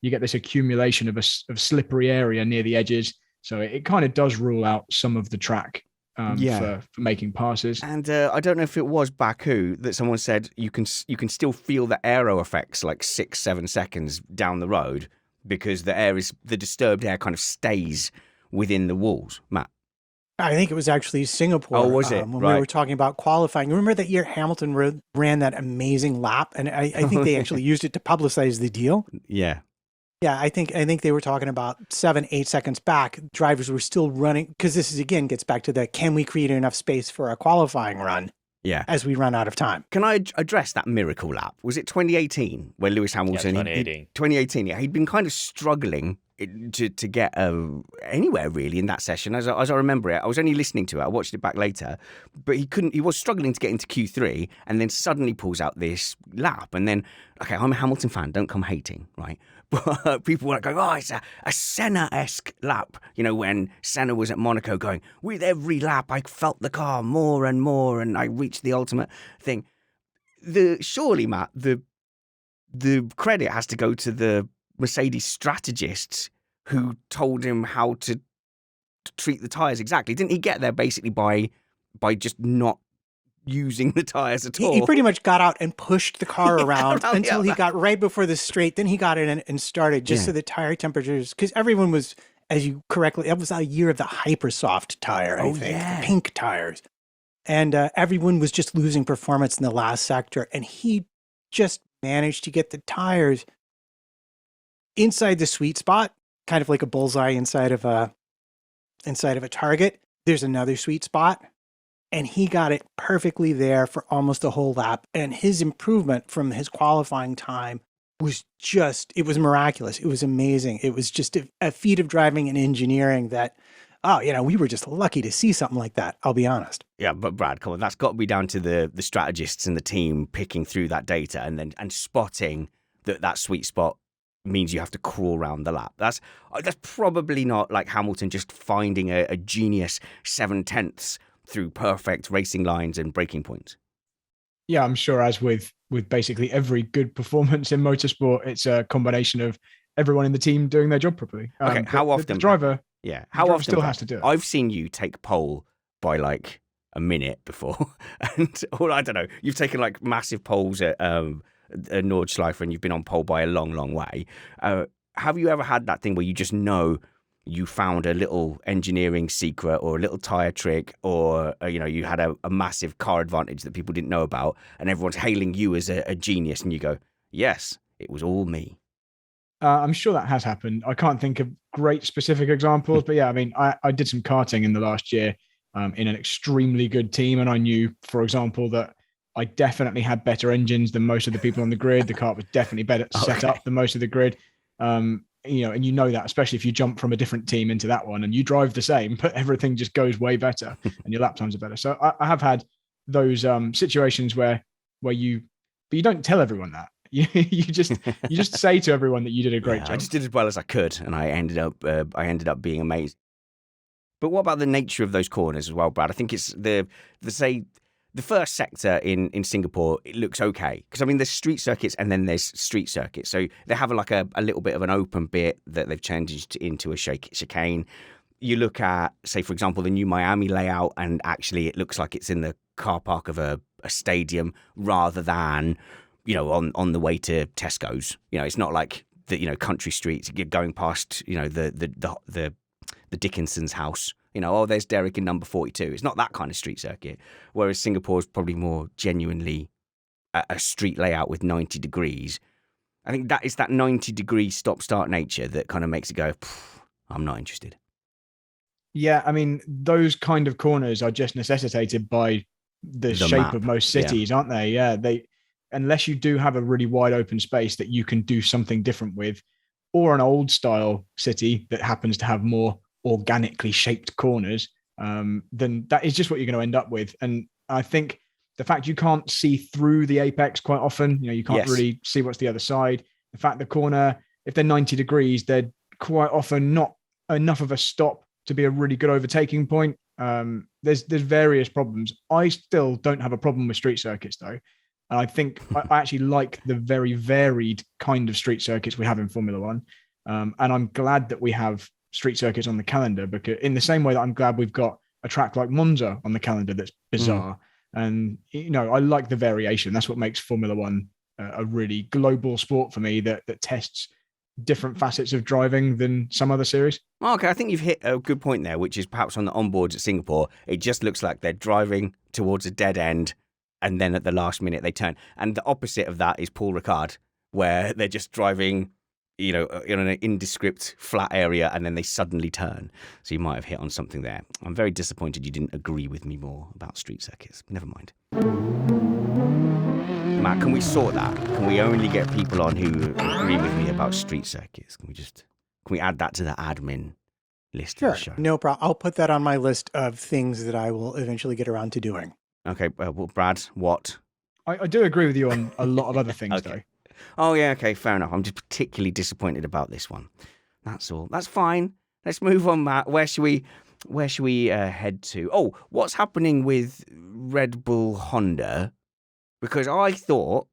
you get this accumulation of slippery area near the edges. So it kind of does rule out some of the track for making passes. And I don't know if it was Baku that someone said you can still feel the aero effects like 6-7 seconds down the road because the disturbed air kind of stays within the walls. Matt? I think it was actually Singapore. Oh, was it? When we were talking about qualifying. Remember that year Hamilton ran that amazing lap? And I think they actually used it to publicize the deal. Yeah. Yeah, I think they were talking about 7-8 seconds back. Drivers were still running because this is again gets back to the can we create enough space for a qualifying run? Yeah, as we run out of time. Can I address that miracle lap? Was it 2018 where Lewis Hamilton? 2018. Yeah, he'd been kind of struggling to get anywhere really in that session. As I remember it, I was only listening to it. I watched it back later, but he couldn't. He was struggling to get into Q3, and then suddenly pulls out this lap. And then, okay, I'm a Hamilton fan. Don't come hating, right? But people were going, oh, it's a Senna-esque lap. You know, when Senna was at Monaco going, with every lap, I felt the car more and more, and I reached the ultimate thing. Surely, Matt, the credit has to go to the Mercedes strategists who told him how to treat the tyres exactly. Didn't he get there basically by just not using the tyres at all? He pretty much got out and pushed the car around until he got right before the straight. Then he got in and started just so the tire temperatures, because everyone was, as you correctly, that was a year of the Hypersoft tire, I think, the pink tires. And everyone was just losing performance in the last sector. And he just managed to get the tires inside the sweet spot, kind of like a bullseye inside of a target. There's another sweet spot. And he got it perfectly there for almost the whole lap. And his improvement from his qualifying time was it was miraculous. It was amazing. It was just a feat of driving and engineering that, we were just lucky to see something like that. I'll be honest. Yeah, but Brad, come on, that's got to be down to the strategists and the team picking through that data and spotting that sweet spot means you have to crawl around the lap. That's probably not like Hamilton just finding a genius 7/10 through perfect racing lines and braking points. Yeah, I'm sure as with basically every good performance in motorsport, it's a combination of everyone in the team doing their job properly. Okay, how often? The driver, how often still has to do it. I've seen you take pole by like a minute before, or I don't know. You've taken like massive poles at Nordschleife and you've been on pole by a long, long way. Have you ever had that thing where you just know you found a little engineering secret or a little tire trick, or you had a massive car advantage that people didn't know about, and everyone's hailing you as a genius, and you go, "Yes, it was all me." I'm sure that has happened. I can't think of great specific examples, but yeah, I mean, I did some karting in the last year, in an extremely good team. And I knew, for example, that I definitely had better engines than most of the people on the grid. The car was definitely better set up than most of the grid. And you know that, especially if you jump from a different team into that one and you drive the same, but everything just goes way better and your lap times are better. So I have had those situations where you don't tell everyone that. You just say to everyone that you did a great job. I just did as well as I could, and I ended up being amazed. But what about the nature of those corners as well, Brad? I think it's the first sector in Singapore, it looks okay. Because, I mean, there's street circuits and then there's street circuits. So they have like a little bit of an open bit that they've changed into a chicane. You look at, say, for example, the new Miami layout, and actually it looks like it's in the car park of a stadium rather than, on the way to Tesco's. It's not like the, country streets. You're going past, the Dickinson's house. There's Derek in number 42. It's not that kind of street circuit. Whereas Singapore is probably more genuinely a street layout with 90 degrees. I think that is that 90-degree stop-start nature that kind of makes it go, I'm not interested. Yeah, I mean, those kind of corners are just necessitated by the shape map of most cities, aren't they? Yeah, unless you do have a really wide open space that you can do something different with, or an old style city that happens to have more organically shaped corners, then that is just what you're going to end up with. And I think the fact you can't see through the apex quite often, you can't really see what's the other side. The fact the corner, if they're 90 degrees, they're quite often not enough of a stop to be a really good overtaking point. There's various problems. I still don't have a problem with street circuits though. And I think I actually like the very varied kind of street circuits we have in Formula One. And I'm glad that we have street circuits on the calendar, because in the same way that I'm glad we've got a track like Monza on the calendar that's bizarre. And, I like the variation. That's what makes Formula One a really global sport for me that tests different facets of driving than some other series. Okay, I think you've hit a good point there, which is perhaps on the onboards at Singapore, it just looks like they're driving towards a dead end and then at the last minute they turn. And the opposite of that is Paul Ricard, where they're just driving, in an indescript flat area and then they suddenly turn. So you might have hit on something there. I'm very disappointed you didn't agree with me more about street circuits. Never mind. Matt, can we sort that? Can we only get people on who agree with me about street circuits? Can we add that to the admin list of the show? No problem. I'll put that on my list of things that I will eventually get around to doing. Okay, well, Brad, what? I do agree with you on a lot of other things, Okay. though. Oh, yeah, okay, fair enough. I'm just particularly disappointed about this one. That's all. That's fine. Let's move on, Matt. Where should we head to? Oh, what's happening with Red Bull Honda? Because I thought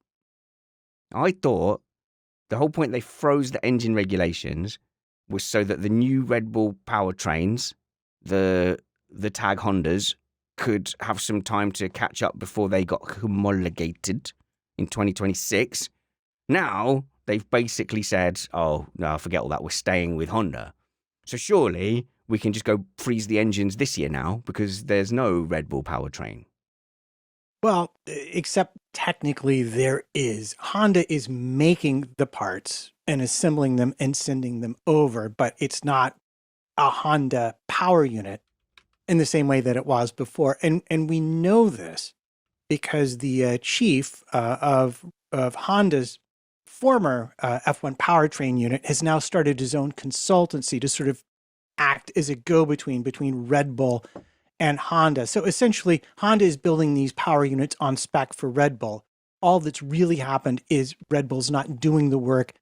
the whole point they froze the engine regulations was so that the new Red Bull powertrains, the Tag Hondas, could have some time to catch up before they got homologated in 2026. Now, they've basically said, oh, no, forget all that. We're staying with Honda. So surely we can just go freeze the engines this year now because there's no Red Bull powertrain. Well, except technically there is. Honda is making the parts and assembling them and sending them over, but it's not a Honda power unit in the same way that it was before. And we know this because the chief of Honda's former F1 powertrain unit has now started his own consultancy to sort of act as a go-between between Red Bull and Honda. So essentially, Honda is building these power units on spec for Red Bull. All that's really happened is Red Bull's not doing the work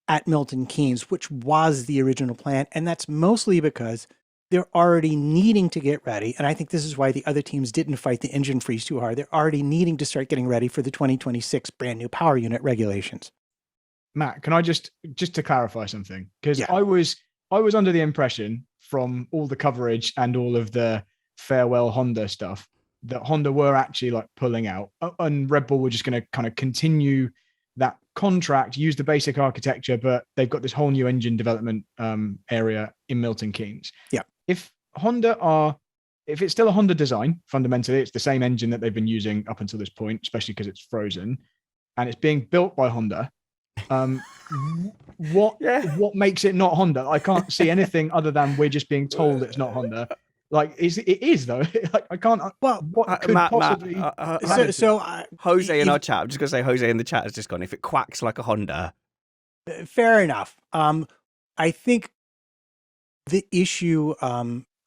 at Milton Keynes, which was the original plan. And that's mostly because they're already needing to get ready. And I think this is why the other teams didn't fight the engine freeze too hard. They're already needing to start getting ready for the 2026 brand new power unit regulations. Matt, can I just to clarify something? Because I was under the impression from all the coverage and all of the farewell Honda stuff that Honda were actually like pulling out, and Red Bull were just going to kind of continue that contract, use the basic architecture, but they've got this whole new engine development area in Milton Keynes. Yeah. If it's still a Honda design, fundamentally, it's the same engine that they've been using up until this point, especially because it's frozen and it's being built by Honda. What makes it not Honda? I can't see anything other than we're just being told it's not Honda. Like, it is though. Like, I can't. Well, what could possibly? Jose in our chat. I'm just gonna say Jose in the chat has just gone. If it quacks like a Honda, fair enough. I think the issue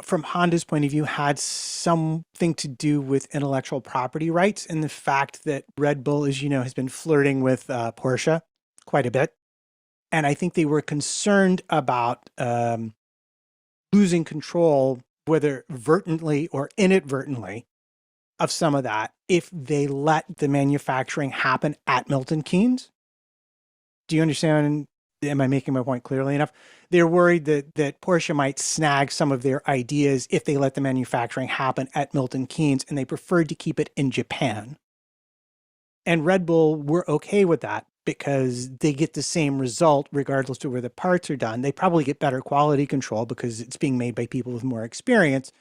from Honda's point of view had something to do with intellectual property rights and the fact that Red Bull, as you know, has been flirting with Porsche quite a bit. And I think they were concerned about losing control, whether vertently or inadvertently, of some of that if they let the manufacturing happen at Milton Keynes. Do you understand? Am I making my point clearly enough? They're worried that Porsche might snag some of their ideas if they let the manufacturing happen at Milton Keynes, and they preferred to keep it in Japan. And Red Bull were okay with that because they get the same result regardless of where the parts are done. They probably get better quality control because it's being made by people with more experience,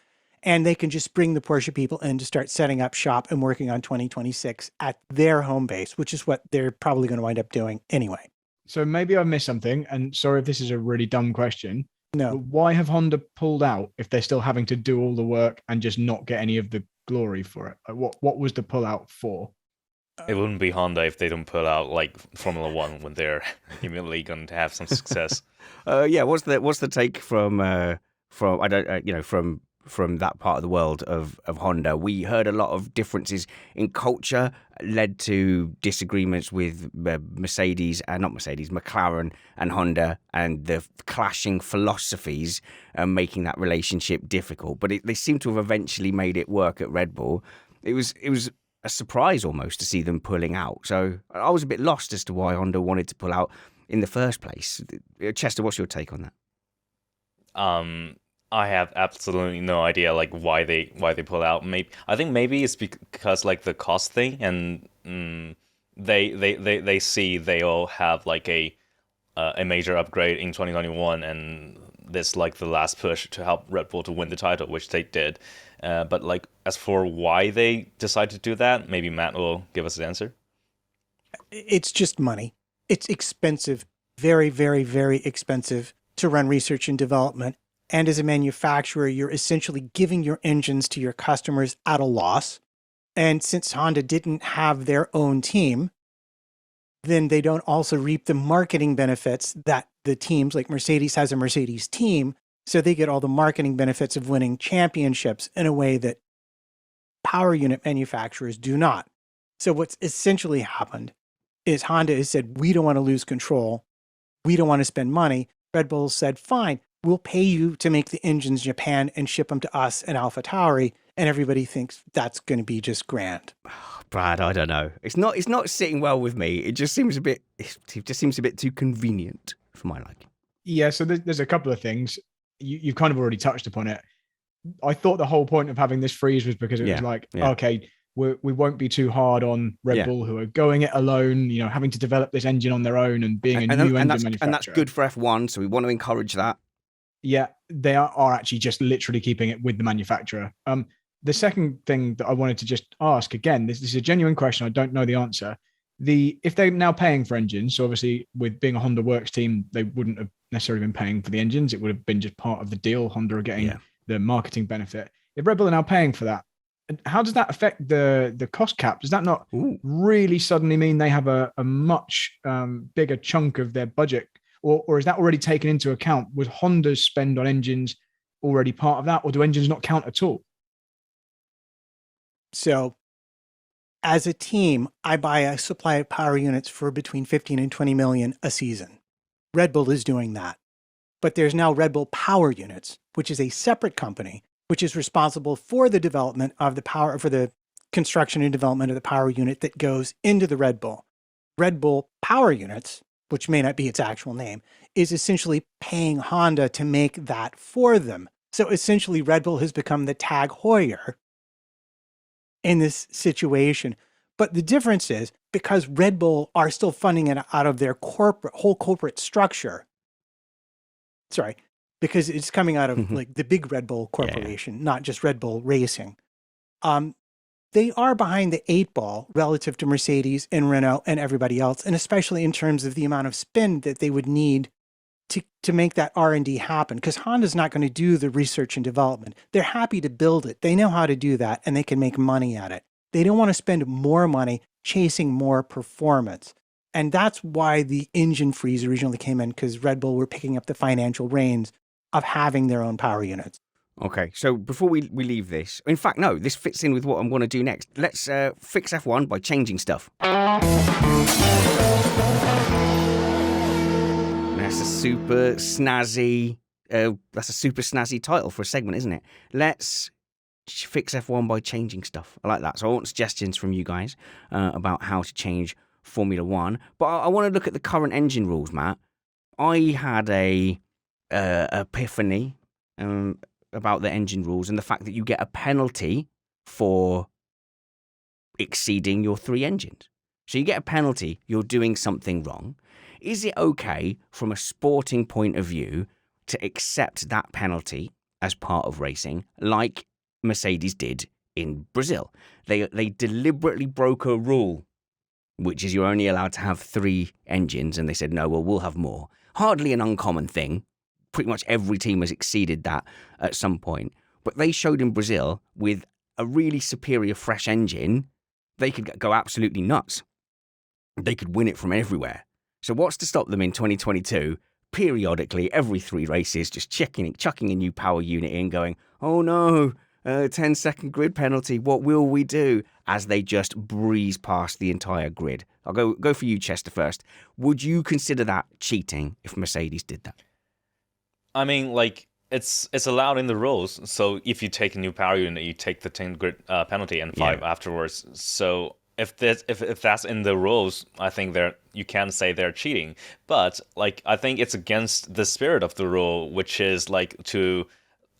and they can just bring the Porsche people in to start setting up shop and working on 2026 at their home base, which is what they're probably going to wind up doing anyway. So maybe I've missed something, and sorry if this is a really dumb question. No. But why have Honda pulled out if they're still having to do all the work and just not get any of the glory for it? Like, what was the pull out for? It wouldn't be Honda if they don't pull out like Formula One when they're immediately going to have some success. What's the take from I don't from that part of the world of Honda? We heard a lot of differences in culture led to disagreements with McLaren and Honda, and the clashing philosophies making that relationship difficult. But they seem to have eventually made it work at Red Bull. It was a surprise almost to see them pulling out. So I was a bit lost as to why Honda wanted to pull out in the first place. Chester, what's your take on that? I have absolutely no idea like why they pull out. I think maybe it's because like the cost thing, and they see they'll have like a major upgrade in 2021, and this like the last push to help Red Bull to win the title, which they did. But like as for why they decided to do that, maybe Matt will give us the answer. It's just money. It's expensive, very, very, very expensive to run research and development. And as a manufacturer, you're essentially giving your engines to your customers at a loss. And since Honda didn't have their own team, then they don't also reap the marketing benefits that the teams, like Mercedes has a Mercedes team. So they get all the marketing benefits of winning championships in a way that power unit manufacturers do not. So what's essentially happened is Honda has said, we don't want to lose control. We don't want to spend money. Red Bull said, fine, we'll pay you to make the engines in Japan and ship them to us and AlphaTauri. And everybody thinks that's going to be just grand. Brad, I don't know. It's not sitting well with me. It just seems a bit too convenient for my liking. Yeah, so there's a couple of things. You've kind of already touched upon it. I thought the whole point of having this freeze was because it was like, okay, we won't be too hard on Red Bull, who are going it alone, having to develop this engine on their own and being a new engine manufacturer. And that's good for F1, so we want to encourage that. Yeah, they are actually just literally keeping it with the manufacturer. The second thing that I wanted to just ask, again, this is a genuine question. I don't know the answer. If they're now paying for engines, so obviously with being a Honda Works team, they wouldn't have necessarily been paying for the engines. It would have been just part of the deal. Honda are getting the marketing benefit. If Red Bull are now paying for that, how does that affect the cost cap? Does that not really suddenly mean they have a much bigger chunk of their budget? Or is that already taken into account? Was Honda's spend on engines already part of that? Or do engines not count at all? So as a team, I buy a supply of power units for between 15 and 20 million a season. Red Bull is doing that. But there's now Red Bull Power Units, which is a separate company, which is responsible for the development of the power, for the construction and development of the power unit that goes into the Red Bull. Red Bull Power Units, which may not be its actual name, is essentially paying Honda to make that for them. So essentially Red Bull has become the tag Heuer in this situation. But the difference is because Red Bull are still funding it out of their whole corporate structure. Sorry, because it's coming out of like the big Red Bull corporation, not just Red Bull Racing. They are behind the 8 ball relative to Mercedes and Renault and everybody else, and especially in terms of the amount of spend that they would need to make that R&D happen, because Honda's not going to do the research and development. They're happy to build it. They know how to do that, and they can make money at it. They don't want to spend more money chasing more performance. And that's why the engine freeze originally came in, because Red Bull were picking up the financial reins of having their own power units. Okay, so before we leave this, in fact, no, this fits in with what I'm going to do next. Let's fix F1 by changing stuff. That's a super snazzy title for a segment, isn't it? Let's fix F1 by changing stuff. I like that. So I want suggestions from you guys about how to change Formula One. But I want to look at the current engine rules, Matt. I had a epiphany about the engine rules and the fact that you get a penalty for exceeding your 3 engines. So you get a penalty, you're doing something wrong. Is it okay from a sporting point of view to accept that penalty as part of racing, like Mercedes did in Brazil? They deliberately broke a rule, which is you're only allowed to have 3 engines, and they said, no, well, we'll have more. Hardly an uncommon thing. Pretty much every team has exceeded that at some point. But they showed in Brazil, with a really superior fresh engine, they could go absolutely nuts. They could win it from everywhere. So what's to stop them in 2022, periodically, every 3 races, just chucking a new power unit in, going, oh no, 10-second grid penalty, what will we do? As they just breeze past the entire grid. I'll go for you, Chester, first. Would you consider that cheating if Mercedes did that? I mean, like, it's allowed in the rules. So if you take a new power unit, you take the 10 grid penalty and 5 afterwards. So if that's in the rules, I think you can say they're cheating. But like, I think it's against the spirit of the rule, which is like to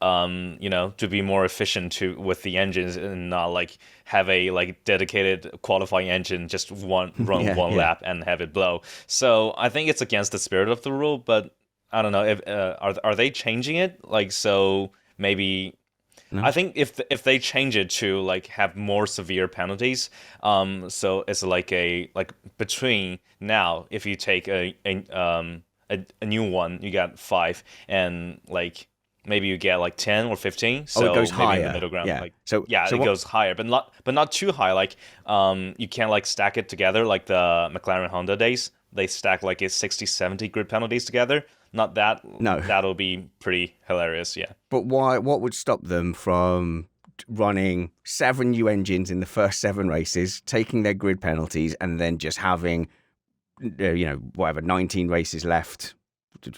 to be more efficient with the engines and not like have a like dedicated qualifying engine just run one lap and have it blow. So I think it's against the spirit of the rule. But I don't know if are they changing it? Like, so maybe. No. I think if they change it to like have more severe penalties, so it's like between now, if you take a new one, you got 5, and like maybe you get like 10 or 15. So it goes maybe higher. In the middle ground. Yeah. Like, so it goes higher, but not too high. Like you can't like stack it together like the McLaren Honda days. They stack like a 60-70 grid penalties together. Not that. No. That'll be pretty hilarious, yeah. But why? What would stop them from running 7 new engines in the first 7 races, taking their grid penalties, and then just having, 19 races left,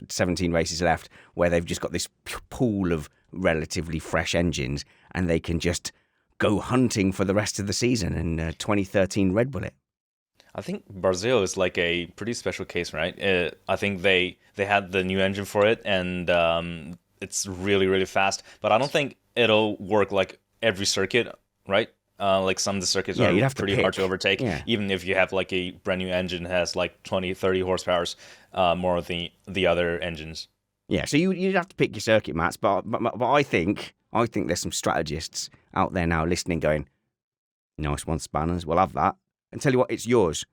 17 races left, where they've just got this pool of relatively fresh engines, and they can just go hunting for the rest of the season and 2013 Red Bull it? I think Brazil is like a pretty special case, right? I think they had the new engine for it, and it's really, really fast. But I don't think it'll work like every circuit, right? Like some of the circuits are pretty hard to overtake, even if you have like a brand new engine that has like 20, 30 horsepower more of the other engines. Yeah, so you'd have to pick your circuit, Mats. But I think there's some strategists out there now listening, going, "Nice one, Spanners. We'll have that." And tell you what, it's yours.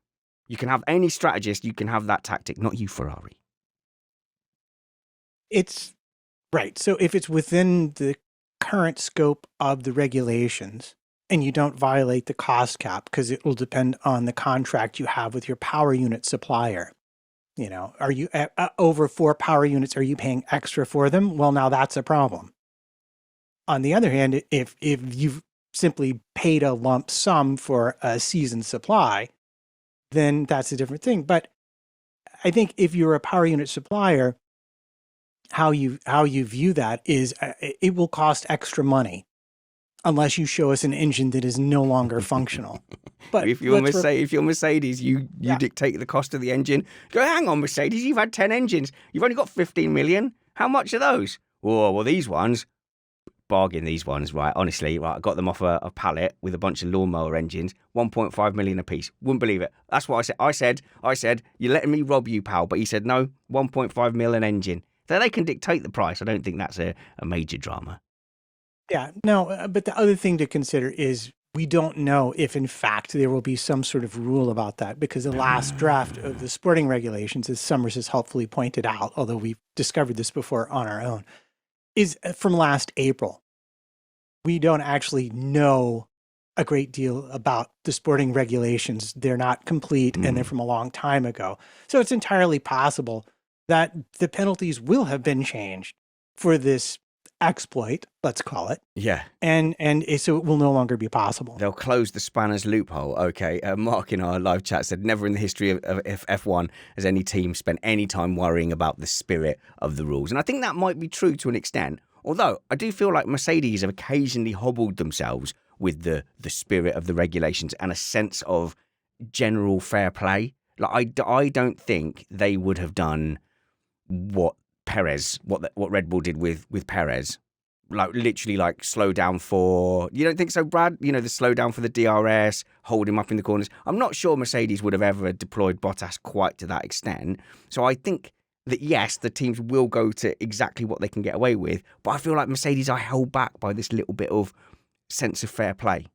You can have any strategist, you can have that tactic, not you, Ferrari. It's right. So if it's within the current scope of the regulations and you don't violate the cost cap, because it will depend on the contract you have with your power unit supplier. Are you over 4 power units? Are you paying extra for them? Well, now that's a problem. On the other hand, if you've simply paid a lump sum for a season supply, then that's a different thing. But I think if you're a power unit supplier, how you view that is it will cost extra money unless you show us an engine that is no longer functional. But if you're Mercedes, you dictate the cost of the engine. Go, hang on, Mercedes, you've had 10 engines. You've only got 15 million. How much are those? Oh, well, these ones. Bargain these ones, right? Honestly, right, I got them off a pallet with a bunch of lawnmower engines, 1.5 million a piece. Wouldn't believe it. That's what I said. I said, you're letting me rob you, pal. But he said, no, 1.5 million engine. So they can dictate the price. I don't think that's a major drama. Yeah, no, but the other thing to consider is we don't know if, in fact, there will be some sort of rule about that, because the last draft of the sporting regulations, as Summers has helpfully pointed out, although we've discovered this before on our own, is from last April. We don't actually know a great deal about the sporting regulations. They're not complete, and they're from a long time ago. So it's entirely possible that the penalties will have been changed for this exploit, let's call it. Yeah. And so it will no longer be possible. They'll close the spanner's loophole. Okay. Mark in our live chat said, never in the history of F1 has any team spent any time worrying about the spirit of the rules. And I think that might be true to an extent. Although I do feel like Mercedes have occasionally hobbled themselves with the spirit of the regulations and a sense of general fair play. Like I don't think they would have done what Red Bull did with Perez, like literally like slow down for, you don't think so, Brad? You know, the slow down for the DRS, hold him up in the corners. I'm not sure Mercedes would have ever deployed Bottas quite to that extent. So I think that, yes, the teams will go to exactly what they can get away with, but I feel like Mercedes are held back by this little bit of sense of fair play.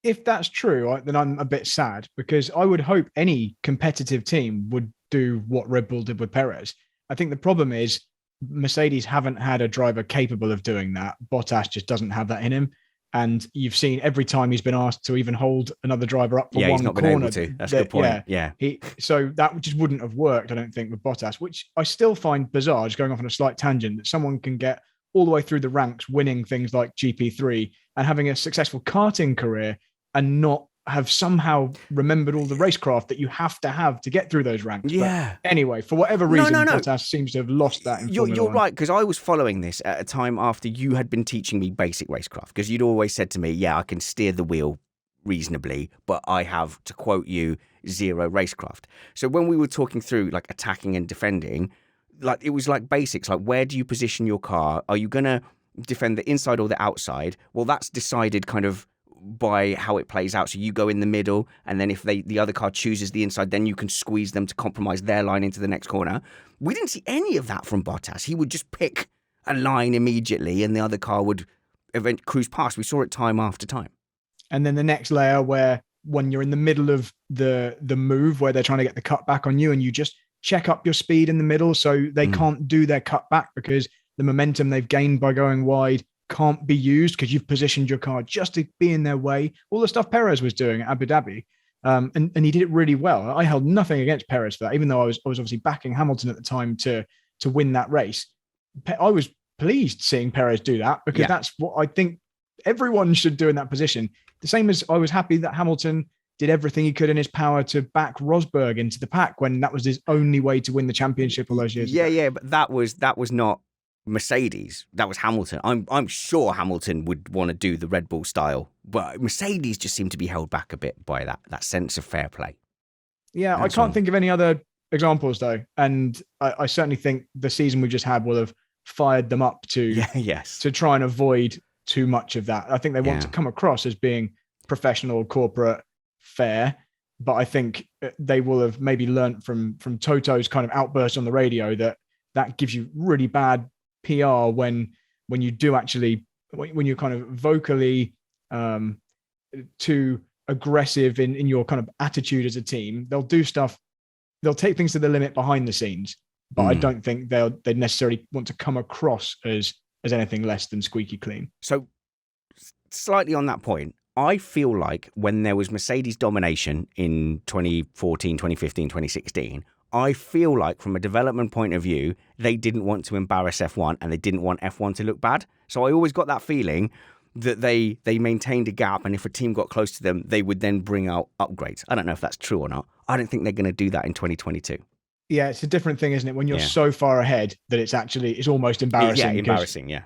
If that's true, then I'm a bit sad, because I would hope any competitive team would do what Red Bull did with Perez. I think the problem is Mercedes haven't had a driver capable of doing that. Bottas just doesn't have that in him. And you've seen every time he's been asked to even hold another driver up for one he's not corner. been able to. That's a good point. Yeah. So that just wouldn't have worked, I don't think, with Bottas, which I still find bizarre, just going off on a slight tangent, that someone can get all the way through the ranks, winning things like GP3 and having a successful karting career and not have somehow remembered all the racecraft that you have to get through those ranks. Yeah. But anyway, for whatever reason, No. Bottas seems to have lost that in Formula You're 1. right, because I was following this at a time after you had been teaching me basic racecraft, because you'd always said to me, yeah, I can steer the wheel reasonably, but I have, to quote you, zero racecraft. So when we were talking through like attacking and defending, like it was like basics, like where do you position your car? Are you going to defend the inside or the outside? Well, that's decided kind of by how it plays out. So you go in the middle, and then if the other car chooses the inside, then you can squeeze them to compromise their line into the next corner. We didn't see any of that from Bottas. He would just pick a line immediately, and the other car would cruise past. We saw it time after time. And then the next layer, where when you're in the middle of the move where they're trying to get the cut back on you, and you just check up your speed in the middle so they can't do their cut back, because the momentum they've gained by going wide can't be used because you've positioned your car just to be in their way. All the stuff Perez was doing at Abu Dhabi. And he did it really well. I held nothing against Perez for that, even though I was obviously backing Hamilton at the time to win that race. I was pleased seeing Perez do that, because that's what I think everyone should do in that position. The same as I was happy that Hamilton did everything he could in his power to back Rosberg into the pack when that was his only way to win the championship all those years ago. Yeah, but that was not Mercedes. That was Hamilton. I'm sure Hamilton would want to do the Red Bull style, but Mercedes just seemed to be held back a bit by that sense of fair play. Yeah, I can't think of any other examples though, and I certainly think the season we just had will have fired them up to to try and avoid too much of that. I think they want to come across as being professional, corporate, fair, but I think they will have maybe learnt from Toto's kind of outburst on the radio that gives you really bad PR when you do actually, when you're kind of vocally too aggressive in your kind of attitude as a team. They'll do stuff, they'll take things to the limit behind the scenes, but I don't think they necessarily want to come across as anything less than squeaky clean. So slightly on that point, I feel like when there was Mercedes domination in 2014, 2015, 2016, I feel like from a development point of view, they didn't want to embarrass F1 and they didn't want F1 to look bad. So I always got that feeling that they maintained a gap, and if a team got close to them, they would then bring out upgrades. I don't know if that's true or not. I don't think they're going to do that in 2022. Yeah, it's a different thing, isn't it? When you're so far ahead that it's almost embarrassing. Yeah, embarrassing, yeah.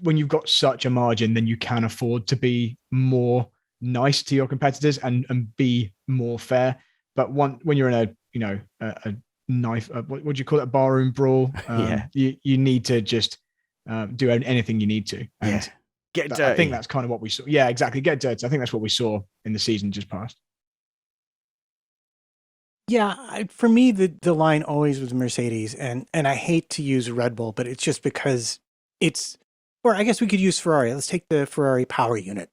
When you've got such a margin, then you can afford to be more nice to your competitors and be more fair. But when you're in a knife, what would you call it, a barroom brawl? You need to just do anything you need to. And get dirty. I think that's kind of what we saw. Yeah, exactly. Get dirty. I think that's what we saw in the season just past. Yeah, for me, the line always was Mercedes, and I hate to use Red Bull, but it's just because or I guess we could use Ferrari. Let's take the Ferrari power unit.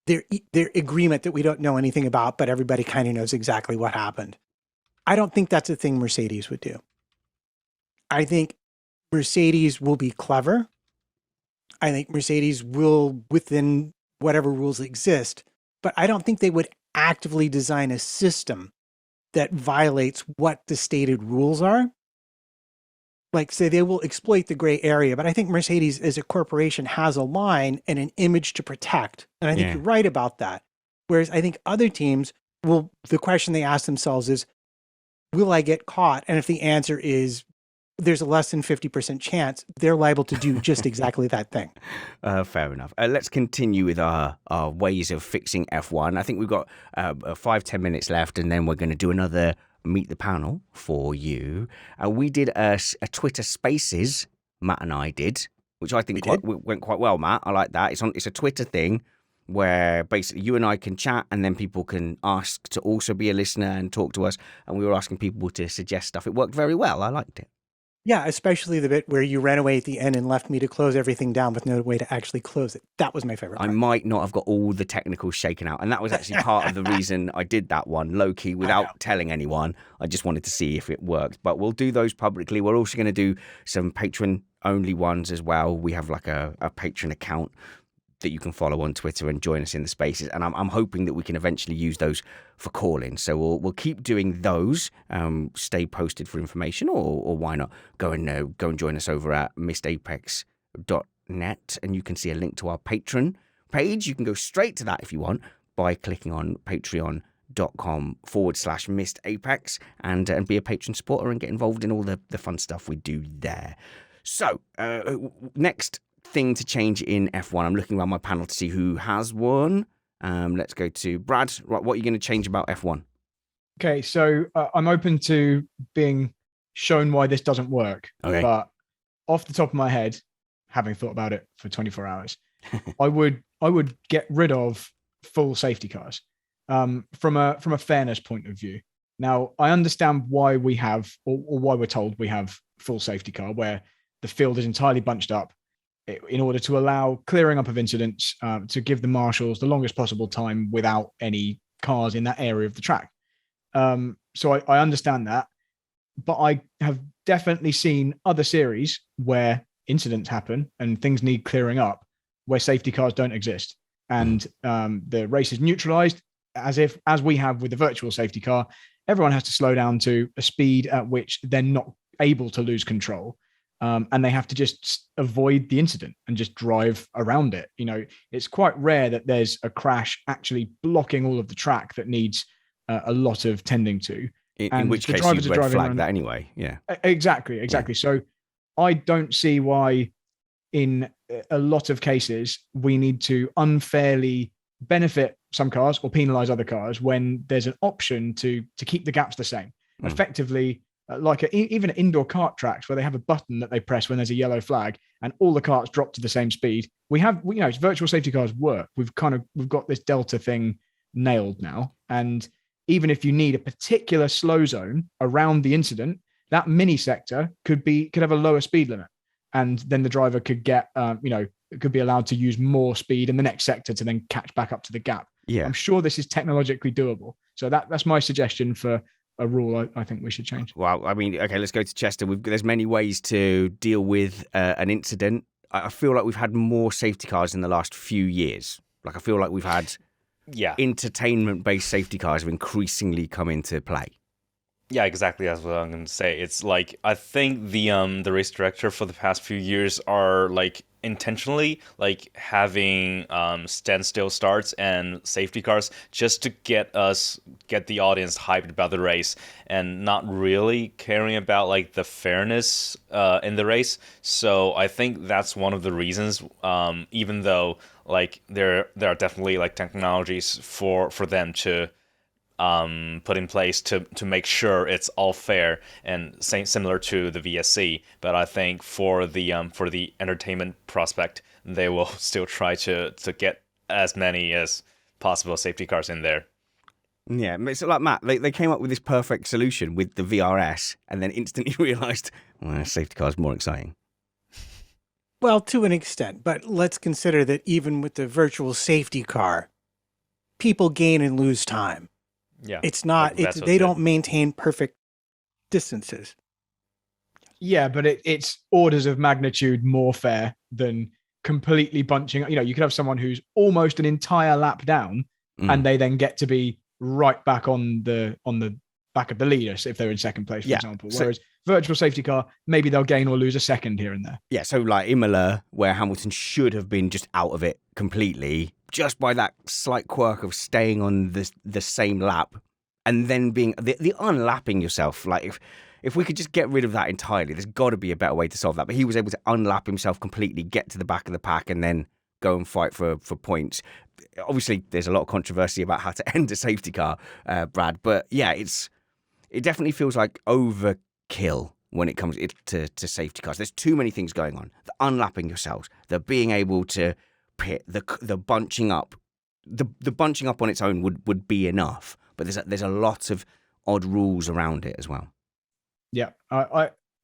their agreement that we don't know anything about, but everybody kind of knows exactly what happened. I don't think that's a thing Mercedes would do. I think Mercedes will be clever. I think Mercedes will, within whatever rules exist, but I don't think they would actively design a system that violates what the stated rules are. Like, say, they will exploit the gray area, but I think Mercedes as a corporation has a line and an image to protect. And I think you're right about that. Whereas I think other teams will, the question they ask themselves is, will I get caught? And if the answer is there's a less than 50% chance, they're liable to do just exactly that thing. Fair enough. Let's continue with our ways of fixing F1. I think we've got 5-10 minutes left, and then we're going to do another Meet the Panel for you. We did a Twitter Spaces, Matt and I did, which I think went quite well, Matt. I like that. It's a Twitter thing where basically you and I can chat, and then people can ask to also be a listener and talk to us. And we were asking people to suggest stuff. It worked very well. I liked it. Yeah, especially the bit where you ran away at the end and left me to close everything down with no way to actually close it. That was my favorite part. I might not have got all the technicals shaken out. And that was actually part of the reason I did that one, low-key, without telling anyone. I just wanted to see if it worked. But we'll do those publicly. We're also going to do some patron-only ones as well. We have like a patron account that you can follow on Twitter and join us in the spaces. And I'm hoping that we can eventually use those for calling. So we'll keep doing those. Stay posted for information, or why not go and join us over at missedapex.net, and you can see a link to our Patreon page. You can go straight to that if you want by clicking on patreon.com/missedapex and be a patron supporter and get involved in all the fun stuff we do there. So next thing to change in F1. I'm looking around my panel to see who has won. Let's go to Brad. Right, what are you going to change about F1? Okay, so I'm open to being shown why this doesn't work. Okay. But off the top of my head, having thought about it for 24 hours, I would get rid of full safety cars from a fairness point of view. Now, I understand why we have, or why we're told we have full safety car, where the field is entirely bunched up in order to allow clearing up of incidents, to give the marshals the longest possible time without any cars in that area of the track. So I understand that, but I have definitely seen other series where incidents happen and things need clearing up, where safety cars don't exist. And the race is neutralized as we have with the virtual safety car. Everyone has to slow down to a speed at which they're not able to lose control. And they have to just avoid the incident and just drive around it. You know, it's quite rare that there's a crash actually blocking all of the track that needs a lot of tending to. In which case you'd red flag that anyway. Yeah. Exactly. Yeah. So I don't see why in a lot of cases we need to unfairly benefit some cars or penalize other cars when there's an option to keep the gaps the same. Effectively, like even at indoor kart tracks where they have a button that they press when there's a yellow flag and all the karts drop to the same speed. We have, virtual safety cars work. We've got this delta thing nailed now. And even if you need a particular slow zone around the incident, that mini sector could have a lower speed limit. And then the driver could get, could be allowed to use more speed in the next sector to then catch back up to the gap. Yeah. I'm sure this is technologically doable. So that's my suggestion for a rule I think we should change. Well, I mean, okay, let's go to Chester. There's many ways to deal with an incident. I feel like we've had more safety cars in the last few years. Like, I feel like we've had entertainment-based safety cars have increasingly come into play. Yeah, exactly. That's what I'm going to say. It's like, I think the race director for the past few years are like intentionally like having standstill starts and safety cars just to get the audience hyped about the race and not really caring about like the fairness in the race. So I think that's one of the reasons, even though like there are definitely like technologies for them to put in place to make sure it's all fair and similar to the VSC, but I think for the entertainment prospect, they will still try to get as many as possible safety cars in there. Yeah, it's like Matt. They came up with this perfect solution with the VRS, and then instantly realised, well, safety car is more exciting. Well, to an extent, but let's consider that even with the virtual safety car, people gain and lose time. Yeah. It's not, Like they don't maintain perfect distances. Yeah, but it's orders of magnitude more fair than completely bunching. You know, you could have someone who's almost an entire lap down, and they then get to be right back on the back of the leader if they're in second place, for example. Whereas virtual safety car, maybe they'll gain or lose a second here and there. Yeah, so like Imola, where Hamilton should have been just out of it completely, just by that slight quirk of staying on the same lap, and then being the unlapping yourself. Like if we could just get rid of that entirely, there's got to be a better way to solve that. But he was able to unlap himself completely, get to the back of the pack, and then go and fight for points. Obviously, there's a lot of controversy about how to end a safety car, Brad. But yeah, it definitely feels like overkill when it comes to safety cars. There's too many things going on. The unlapping yourselves, the being able to pit, the bunching up. The bunching up on its own would be enough, but there's a lot of odd rules around it as well. Yeah,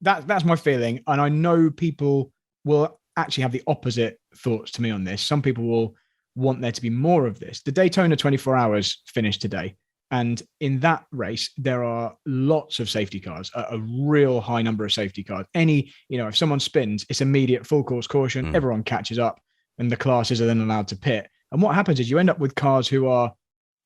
that's my feeling, and I know people will actually have the opposite thoughts to me on this. Some people will want there to be more of this. The Daytona 24 Hours finished today, and in that race there are lots of safety cars, a real high number of safety cars. If someone spins, it's immediate full course caution. Everyone catches up, and the classes are then allowed to pit. And what happens is you end up with cars who are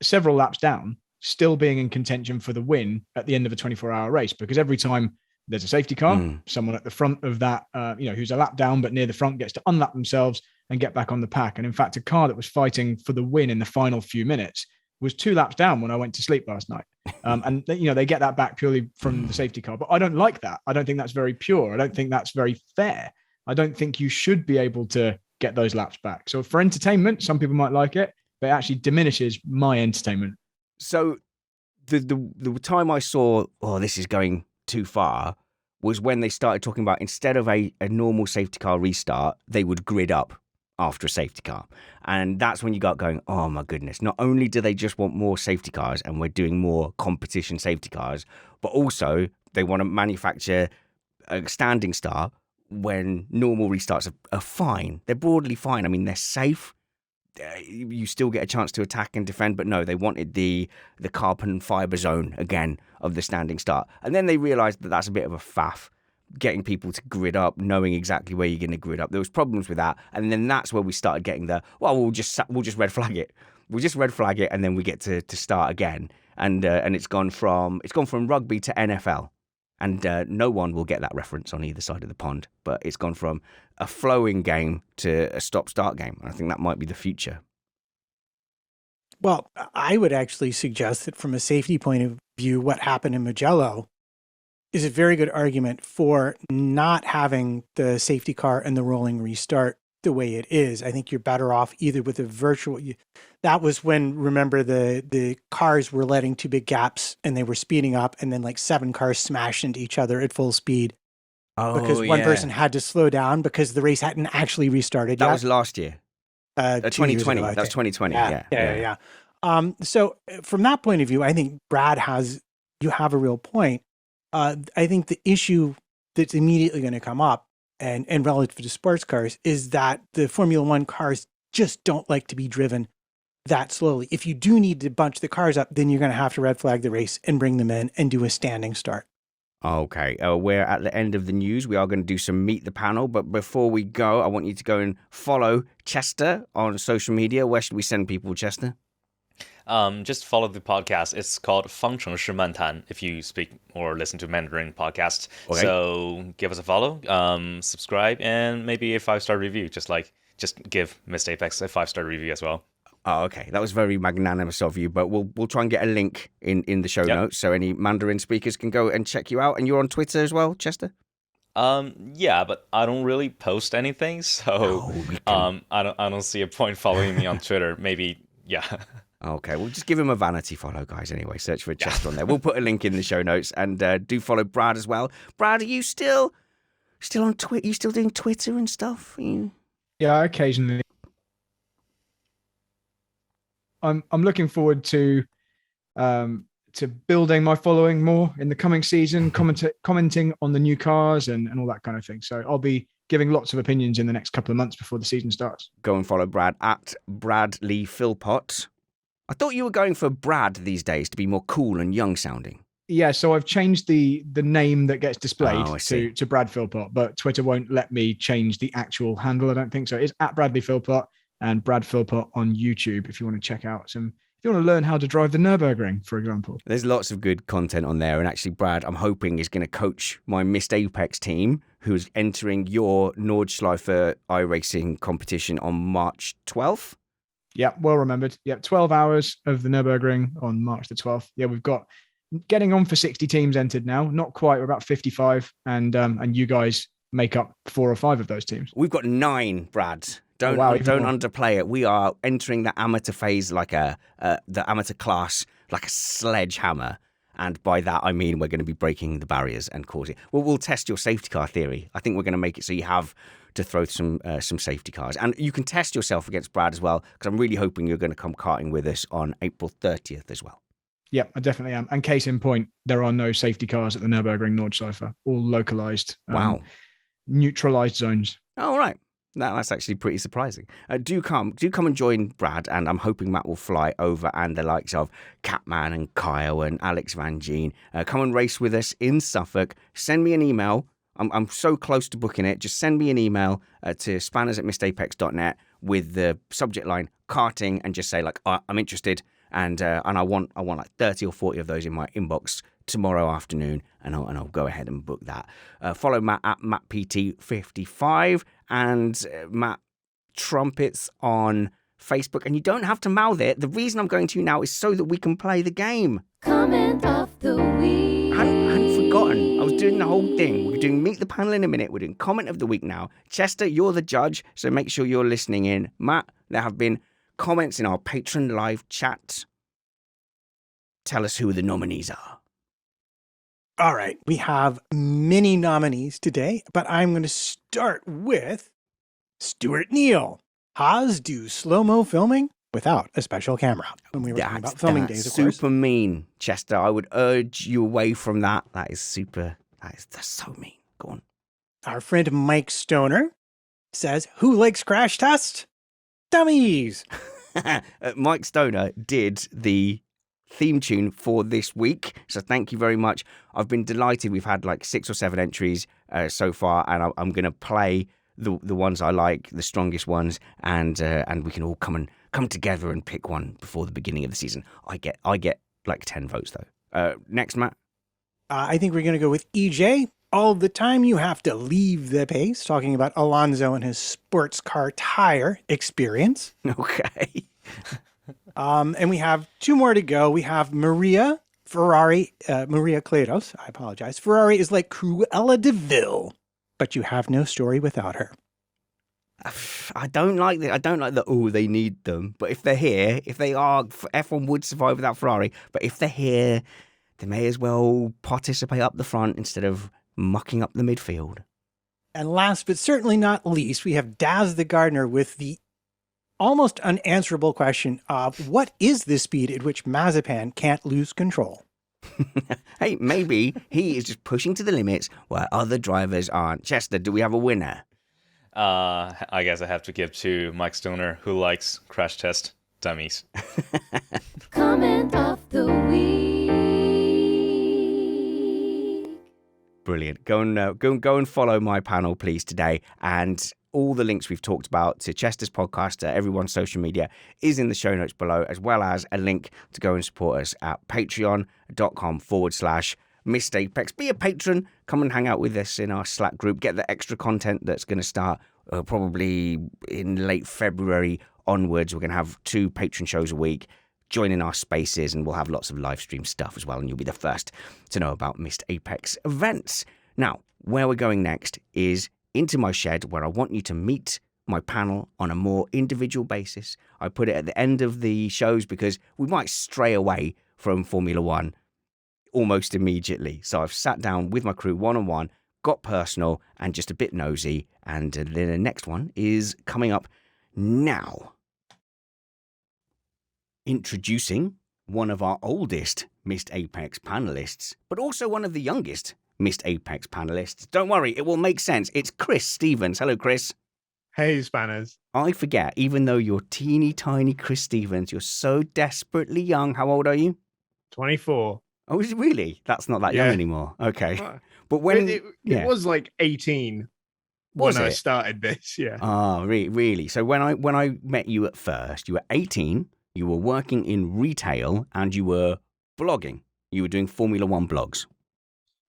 several laps down, still being in contention for the win at the end of a 24-hour race, because every time there's a safety car, someone at the front of that, who's a lap down but near the front, gets to unlap themselves and get back on the pack. And in fact, a car that was fighting for the win in the final few minutes was 2 laps down when I went to sleep last night. They get that back purely from the safety car. But I don't like that. I don't think that's very pure. I don't think that's very fair. I don't think you should be able to get those laps back. So for entertainment, some people might like it, but it actually diminishes my entertainment. So the time I saw, this is going too far, was when they started talking about, instead of a normal safety car restart, they would grid up after a safety car. And that's when you got going, oh my goodness, not only do they just want more safety cars and we're doing more competition safety cars, but also they want to manufacture a standing start when normal restarts are fine. They're broadly fine. I mean, they're safe. You still get a chance to attack and defend, but no, they wanted the carbon fiber zone again of the standing start. And then they realized that that's a bit of a faff, getting people to grid up, knowing exactly where you're going to grid up. There was problems with that, and then that's where we started getting we'll just red flag it. We'll just red flag it, and then we get to start again. And it's gone from rugby to NFL. And no one will get that reference on either side of the pond, but it's gone from a flowing game to a stop-start game. And I think that might be the future. Well, I would actually suggest that from a safety point of view, what happened in Mugello is a very good argument for not having the safety car and the rolling restart the way it is. I think you're better off either with a virtual. That was when, remember, the cars were letting too big gaps and they were speeding up, and then like 7 cars smashed into each other at full speed. Because one person had to slow down because the race hadn't actually restarted yet. That was last year. 2020. That was 2020. Yeah. So from that point of view, I think you have a real point. I think the issue that's immediately going to come up and relative to sports cars is that the Formula One cars just don't like to be driven that slowly. If you do need to bunch the cars up, then you're going to have to red flag the race and bring them in and do a standing start. Okay, we're at the end of the news. We are going to do some Meet the Panel, but before we go, I want you to go and follow Chester on social media. Where should we send people, Chester? Just follow the podcast. It's called 方程式漫谈 if you speak or listen to Mandarin podcast. Okay. So give us a follow, subscribe, and maybe a 5-star review. Just give Missed Apex a 5-star review as well. Oh, okay. That was very magnanimous of you, but we'll try and get a link in the show notes so any Mandarin speakers can go and check you out. And you're on Twitter as well, Chester? Yeah, but I don't really post anything, so I don't see a point following me on Twitter. Maybe, yeah. Okay, well, just give him a vanity follow, guys. Anyway, search for Chester on there. We'll put a link in the show notes, and do follow Brad as well. Brad, are you still on Twitter? You still doing Twitter and stuff? Yeah, occasionally. I'm looking forward to building my following more in the coming season, commenting on the new cars and all that kind of thing. So I'll be giving lots of opinions in the next couple of months before the season starts. Go and follow Brad at Bradley Philpot I thought you were going for Brad these days to be more cool and young sounding. Yeah, so I've changed the name that gets displayed to Brad Philpot, but Twitter won't let me change the actual handle, I don't think. So it's at Bradley Philpot and Brad Philpot on YouTube if you want to check out if you want to learn how to drive the Nürburgring, for example. There's lots of good content on there. And actually, Brad, I'm hoping is going to coach my Missed Apex team, who's entering your Nordschleife iRacing competition on March 12th. Yeah, well remembered. Yeah, 12 hours of the Nürburgring on March the 12th. Yeah, we've got getting on for 60 teams entered now. Not quite. We're about 55. And you guys make up 4 or 5 of those teams. We've got 9, Brad. Don't underplay it. We are entering the amateur phase like the amateur class like a sledgehammer. And by that, I mean we're going to be breaking the barriers and causing... Well, we'll test your safety car theory. I think we're going to make it so you have to throw some safety cars. And you can test yourself against Brad as well, because I'm really hoping you're going to come karting with us on April 30th as well. Yeah, I definitely am. And case in point, there are no safety cars at the Nürburgring Nordschleife, all localized. Wow. Neutralized zones. Oh, right. That's actually pretty surprising. Do come and join Brad, and I'm hoping Matt will fly over, and the likes of Catman and Kyle and Alex Van Geen. Come and race with us in Suffolk. Send me an email. I'm so close to booking it. Just send me an email to spanners@missedapex.net with the subject line karting, and just say like I'm interested, and I want like 30 or 40 of those in my inbox tomorrow afternoon, and I'll go ahead and book that. Follow Matt at MattPT55 and Matt Trumpets on Facebook, and you don't have to mouth it. The reason I'm going to now is so that we can play the game. Comment of the week. I hadn't forgotten. I was doing the whole thing. We're doing Meet the Panel in a minute. We're doing Comment of the Week now. Chester, you're the judge, so make sure you're listening in. Matt, there have been comments in our Patreon live chat. Tell us who the nominees are. All right, we have many nominees today, but I'm going to start with Stuart Neal. Haas do slow-mo filming without a special camera. When we were talking about filming days, of course. Super mean, Chester. I would urge you away from that. That's so mean. Go on. Our friend Mike Stoner says, who likes crash test? Dummies. Mike Stoner did the theme tune for this week, so thank you very much. I've been delighted. We've had like 6 or 7 entries so far, and I'm going to play the ones I like, the strongest ones, and we can all come together and pick one before the beginning of the season. I get like 10 votes though. Next, Matt. I think we're going to go with EJ. All the time you have to leave the pace, talking about Alonso and his sports car tire experience. Okay. And we have 2 more to go. We have Maria Ferrari, Maria Clados. I apologize. Ferrari is like Cruella de Vil, but you have no story without her. I don't like that. They need them. But if they're here, F1 would survive without Ferrari. But if they're here, they may as well participate up the front instead of mucking up the midfield. And last but certainly not least, we have Daz the Gardener with the almost unanswerable question of what is the speed at which Mazepan can't lose control? Hey, maybe he is just pushing to the limits where other drivers aren't. Chester, do we have a winner? I guess I have to give to Mike Stoner, who likes crash test dummies. Comment of the week. Brilliant. Go and follow my panel, please, today. And all the links we've talked about to Chester's podcast, everyone's social media, is in the show notes below, as well as a link to go and support us at patreon.com/missedapex. Be a patron. Come and hang out with us in our Slack group. Get the extra content that's going to start probably in late February onwards. We're going to have 2 patron shows a week. Join in our spaces, and we'll have lots of live stream stuff as well, and you'll be the first to know about Missed Apex events. Now, where we're going next is into my shed, where I want you to meet my panel on a more individual basis. I put it at the end of the shows because we might stray away from Formula One almost immediately. So I've sat down with my crew one-on-one, got personal, and just a bit nosy. And the next one is coming up now. Introducing one of our oldest Missed Apex panelists, but also one of the youngest Missed Apex panelists. Don't worry, it will make sense. It's Chris Stevens. Hello, Chris. Hey, Spanners. I forget, even though you're teeny tiny Chris Stevens, you're so desperately young. How old are you? 24. Oh, is it really? That's not that young Yeah. anymore. Okay. Uh, But when It was like 18 Was when I it? started this. Yeah. Really? So when I met you at first, you were 18, you were working in retail, and you were blogging. You were doing Formula One blogs.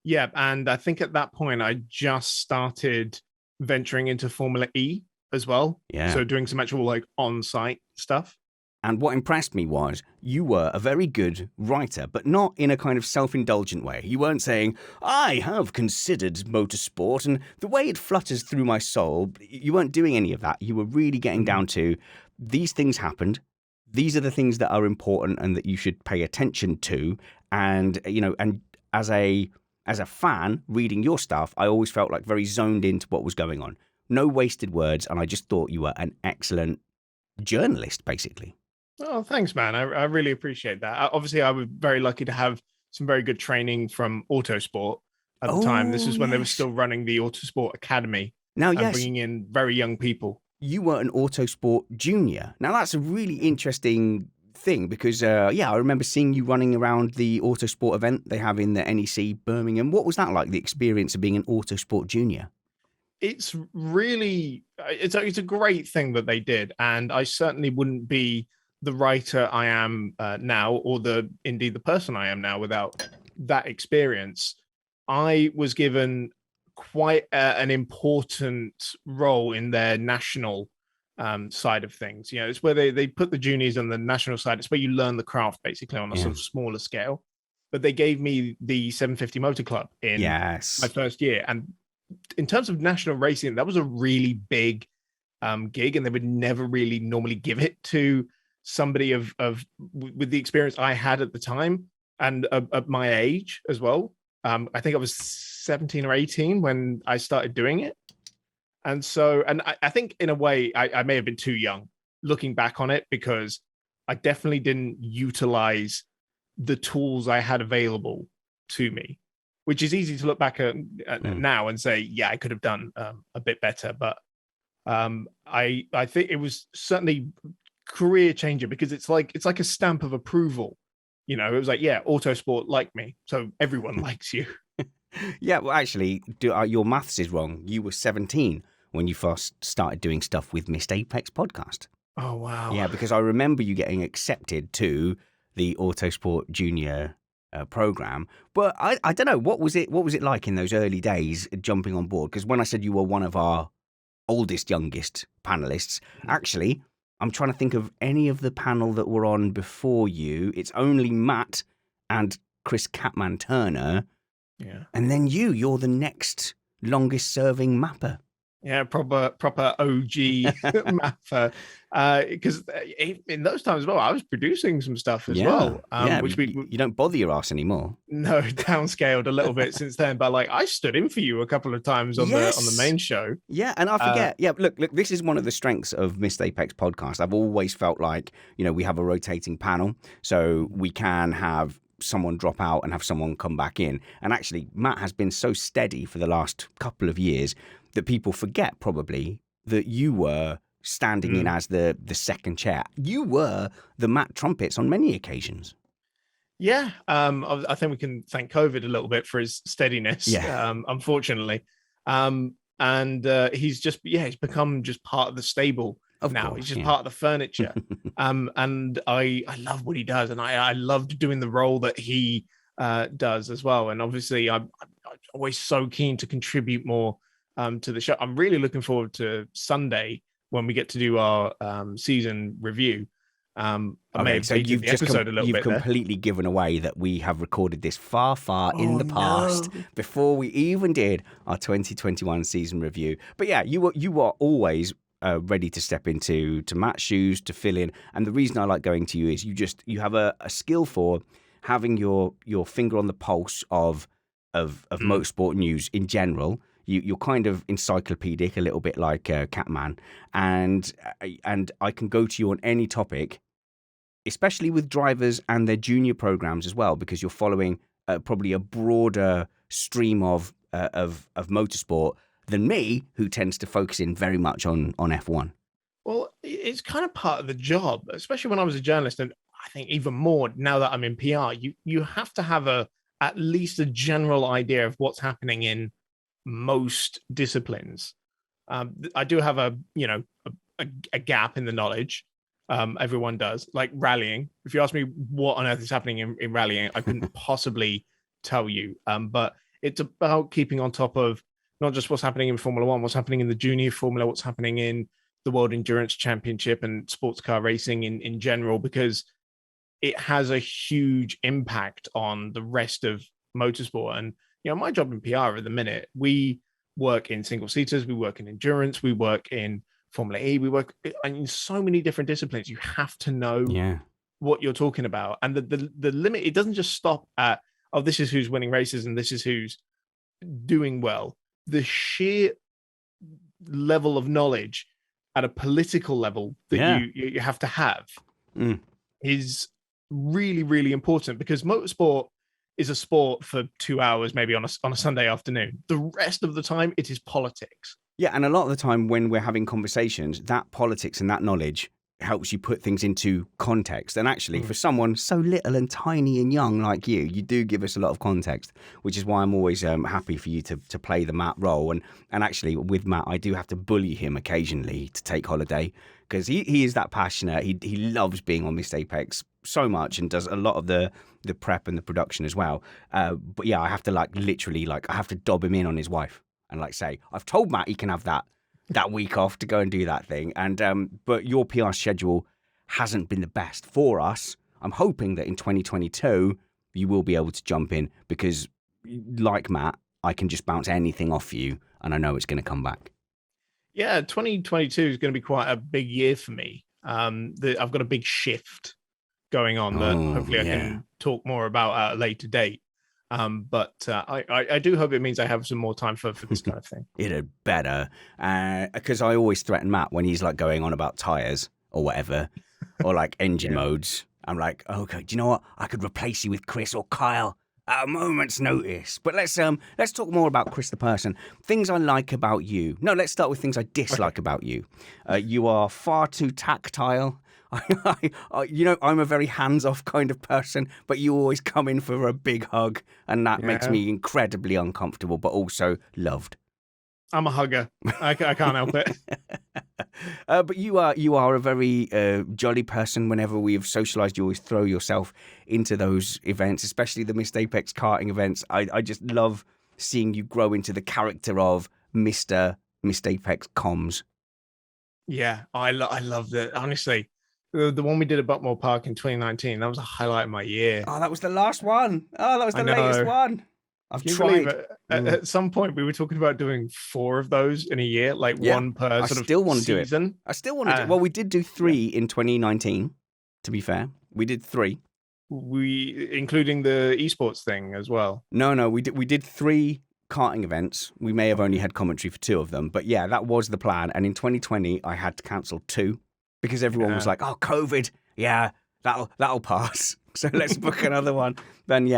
Yeah. And I think at that point, I just started venturing into Formula E as well. Yeah. So doing some actual like on-site stuff. And what impressed me was you were a very good writer, but not in a kind of self-indulgent way. You weren't saying, I have considered motorsport and the way it flutters through my soul. You weren't doing any of that. You were really getting down to these things happened. These are the things that are important and that you should pay attention to. And, and as a fan reading your stuff, I always felt like very zoned into what was going on. No wasted words. And I just thought you were an excellent journalist, basically. Oh, thanks, man. I really appreciate that. Obviously, I was very lucky to have some very good training from Autosport at the time. This is when they were still running the Autosport Academy Now, and yes, bringing in very young people. you were an Autosport junior. Now, that's a really interesting thing because, I remember seeing you running around the Autosport event they have in the NEC Birmingham. What was that like, the experience of being an Autosport junior? It's really, it's a great thing that they did. And I certainly wouldn't be the writer I am now, or indeed the person I am now without that experience. I was given quite an important role in their national side of things. It's where they put the juniors on the national side. It's where you learn the craft basically on a sort of smaller scale. But they gave me the 750 Motor Club in my first year. And in terms of national racing, that was a really big gig, and they would never really normally give it to somebody with the experience I had at the time and at my age as well. I think I was 17 or 18 when I started doing it. And so, and I think in a way, I may have been too young looking back on it, because I definitely didn't utilize the tools I had available to me, which is easy to look back at now and say, yeah, I could have done a bit better. But I think it was certainly career changer, because it's like a stamp of approval. It was like, yeah, Autosport like me, so everyone likes you. Yeah, well, actually, your maths is wrong. You were 17 when you first started doing stuff with Missed Apex podcast. Oh, wow. Yeah, because I remember you getting accepted to the Autosport Junior program. But I don't know, what was it like in those early days jumping on board? Because when I said you were one of our youngest panelists, actually, I'm trying to think of any of the panel that were on before you. It's only Matt and Chris Catman Turner. Yeah. And then you're the next longest serving mapper. Yeah, proper OG mapper. Because in those times as well, I was producing some stuff as well. Which you don't bother your ass anymore. No, downscaled a little bit since then. But like, I stood in for you a couple of times on the main show. Yeah, and I forget. Look, this is one of the strengths of Missed Apex podcast. I've always felt like, we have a rotating panel, so we can have someone drop out and have someone come back in. And actually, Matt has been so steady for the last couple of years that people forget probably that you were standing in as the second chair. You were the Matt Trumpets on many occasions. Yeah, I think we can thank COVID a little bit for his steadiness. Yeah. Unfortunately, and he's become just part of the stable. Of course, he's just part of the furniture. And I love what he does, and I loved doing the role that he does as well. And obviously, I'm always so keen to contribute more to the show. I'm really looking forward to Sunday when we get to do our season review. So you've completely given away that we have recorded this far in the past before we even did our 2021 season review. But yeah, you were always ready to step into Matt's shoes to fill in. And the reason I like going to you is you have a skill for having your finger on the pulse of motorsport news in general. You're kind of encyclopedic, a little bit like Catman, and I can go to you on any topic, especially with drivers and their junior programs as well, because you're following probably a broader stream of motorsport than me, who tends to focus in very much on F1. Well, it's kind of part of the job, especially when I was a journalist, and I think even more now that I'm in PR. You have to have at least a general idea of what's happening in most disciplines. I do have a gap in the knowledge. Everyone does, like rallying. If you ask me what on earth is happening in rallying, I couldn't possibly tell you. But it's about keeping on top of not just what's happening in Formula One, what's happening in the junior Formula, what's happening in the World Endurance Championship and sports car racing in general, because it has a huge impact on the rest of motorsport. And, my job in PR at the minute, we work in single seaters, we work in endurance, we work in Formula E, we work in so many different disciplines. You have to know what you're talking about. And the limit, it doesn't just stop at, oh, this is who's winning races and this is who's doing well. The sheer level of knowledge at a political level that you have to have is really, really important, because motorsport is a sport for 2 hours, maybe on a Sunday afternoon. The rest of the time, it is politics. Yeah, and a lot of the time when we're having conversations, that politics and that knowledge helps you put things into context. And actually, for someone so little and tiny and young like you do give us a lot of context, which is why I'm always happy for you to play the Matt role. And actually, with Matt, I do have to bully him occasionally to take holiday, because he is that passionate. He loves being on Missed Apex so much and does a lot of the prep and the production as well. But yeah, I have to literally I have to dob him in on his wife and say, I've told Matt he can have that week off to go and do that thing. And but your PR schedule hasn't been the best for us. I'm hoping that in 2022 you will be able to jump in, because like Matt, I can just bounce anything off you and I know it's going to come back. Yeah, 2022 is going to be quite a big year for me. I've got a big shift going on that hopefully I can talk more about at a later date. But I do hope it means I have some more time for this kind of thing. It had better, because I always threaten Matt when he's going on about tires or whatever, or engine modes. I'm like, okay, do you know what? I could replace you with Chris or Kyle at a moment's notice. But let's talk more about Chris the person. Things I like about you. No, let's start with things I dislike about you. You are far too tactile. I'm a very hands-off kind of person, but you always come in for a big hug, and that makes me incredibly uncomfortable, but also loved. I'm a hugger. I can't help it. But you are a very jolly person. Whenever we have socialized, you always throw yourself into those events, especially the Missed Apex karting events. I just love seeing you grow into the character of Mr. Missed Apex Comms. Yeah, I loved it. Honestly, the one we did at Buckmore Park in 2019, that was a highlight of my year. Oh, that was the last one. Oh, that was the latest one. I've tried. At some point, we were talking about doing 4 of those in a year, one per sort of still want to season. do it. I still want to do it. Well, we did do 3 in 2019, to be fair. We did 3. Including the esports thing as well. No, we did 3 karting events. We may have only had commentary for 2 of them, but yeah, that was the plan. And in 2020, I had to cancel 2 because everyone was like, "Oh, COVID, yeah, that'll pass. So let's book another one." Then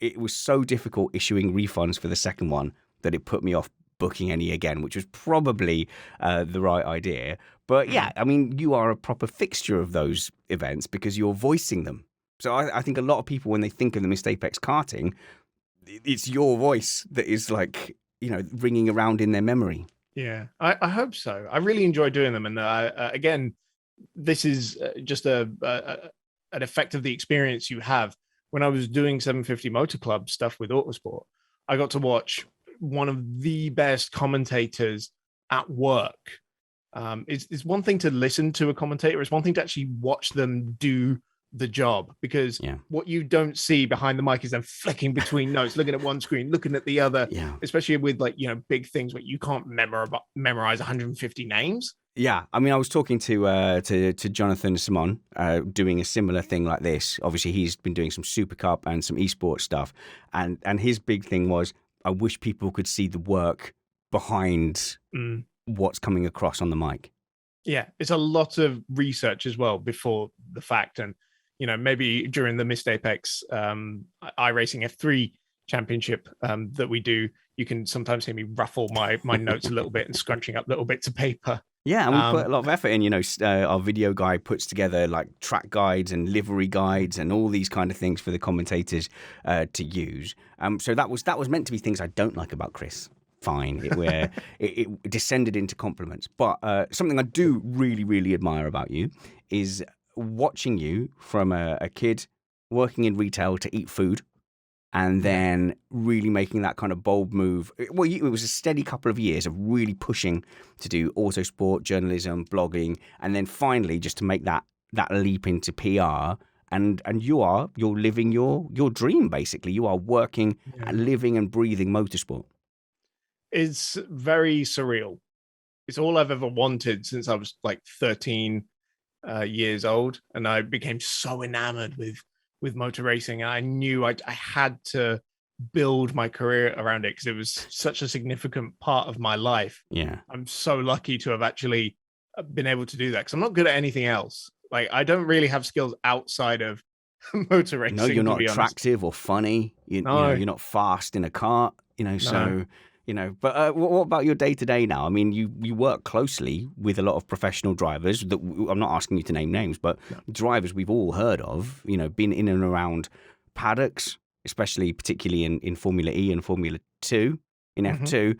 it was so difficult issuing refunds for the second one that it put me off booking any again, which was probably the right idea. But yeah, I mean, you are a proper fixture of those events because you're voicing them. So I think a lot of people, when they think of the Missed Apex karting, it's your voice that is ringing around in their memory. Yeah, I hope so. I really enjoy doing them. And again, this is just an effect of the experience you have. When I was doing 750 Motor Club stuff with Autosport, I got to watch one of the best commentators at work. It's one thing to listen to a commentator. It's one thing to actually watch them do the job, because what you don't see behind the mic is them flicking between notes, looking at one screen, looking at the other, especially with big things where you can't memorize 150 names. Yeah, I mean, I was talking to Jonathan Simon, doing a similar thing like this. Obviously, he's been doing some Super Cup and some esports stuff, and his big thing was, I wish people could see the work behind what's coming across on the mic. Yeah, it's a lot of research as well before the fact, and maybe during the Missed Apex iRacing F3 championship that we do, you can sometimes hear me ruffle my notes a little bit and scrunching up little bits of paper. Yeah, and we put a lot of effort in. Our video guy puts together like track guides and livery guides and all these kind of things for the commentators to use. So that was meant to be things I don't like about Chris. Fine, it descended into compliments. But something I do really, really admire about you is watching you from a kid working in retail to eat food, and then really making that kind of bold move. Well, it was a steady couple of years of really pushing to do autosport, journalism, blogging, and then finally just to make that leap into PR. And you're living your dream, basically. You are working, and living and breathing motorsport. It's very surreal. It's all I've ever wanted since I was like 13 years old, and I became so enamored with motor racing. I knew I had to build my career around it because it was such a significant part of my life. Yeah. I'm so lucky to have actually been able to do that because I'm not good at anything else. Like, I don't really have skills outside of motor racing. No, you're not attractive or funny. You're not fast in a car, so... But what about your day-to-day now? I mean, you work closely with a lot of professional drivers. That I'm not asking you to name names, but drivers we've all heard of, been in and around paddocks, particularly in Formula E and Formula 2, in F2.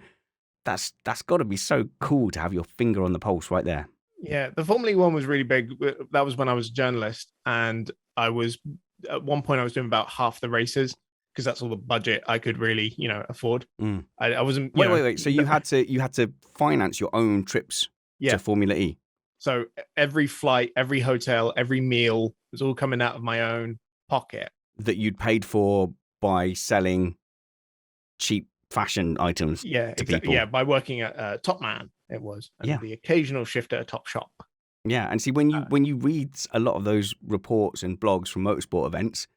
That's got to be so cool to have your finger on the pulse right there. Yeah, the Formula E one was really big. That was when I was a journalist, and at one point I was doing about half the races, because that's all the budget I could really, afford. I wasn't. Wait. So you had to finance your own trips to Formula E. So every flight, every hotel, every meal was all coming out of my own pocket. That you'd paid for by selling cheap fashion items. Yeah, to people. Yeah, by working at Top Man, it was. And the occasional shift at a Top Shop. Yeah, and see when you read a lot of those reports and blogs from motorsport events.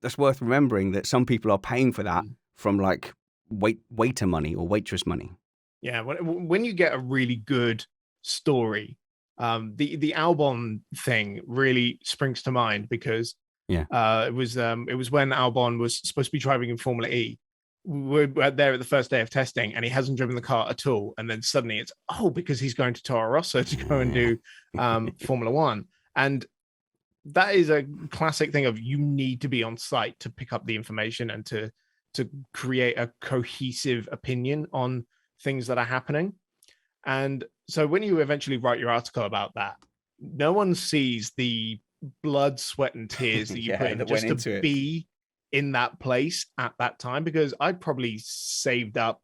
That's worth remembering that some people are paying for that from like waiter money or waitress money. Yeah, when you get a really good story, the Albon thing really springs to mind because it was when Albon was supposed to be driving in Formula E. We were there at the first day of testing, and he hasn't driven the car at all. And then suddenly it's because he's going to Toro Rosso to go and do Formula One. And that is a classic thing of you need to be on site to pick up the information and to create a cohesive opinion on things that are happening. And so when you eventually write your article about that, no one sees the blood, sweat, and tears that you put in just to be in that place at that time, because I'd probably saved up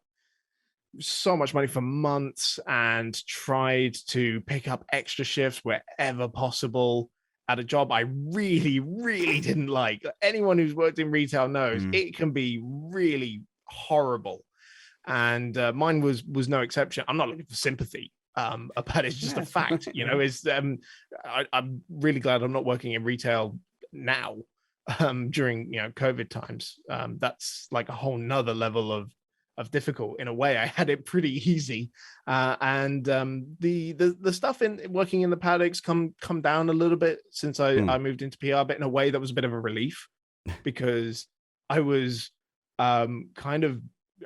so much money for months and tried to pick up extra shifts wherever possible at a job I really, really didn't like. Anyone who's worked in retail knows it can be really horrible. And mine was no exception. I'm not looking for sympathy, but it's just a fact. I'm really glad I'm not working in retail now during COVID times. That's like a whole nother level of difficult. In a way, I had it pretty easy, and the stuff in working in the paddocks come down a little bit since I moved into PR, but in a way that was a bit of a relief because I was kind of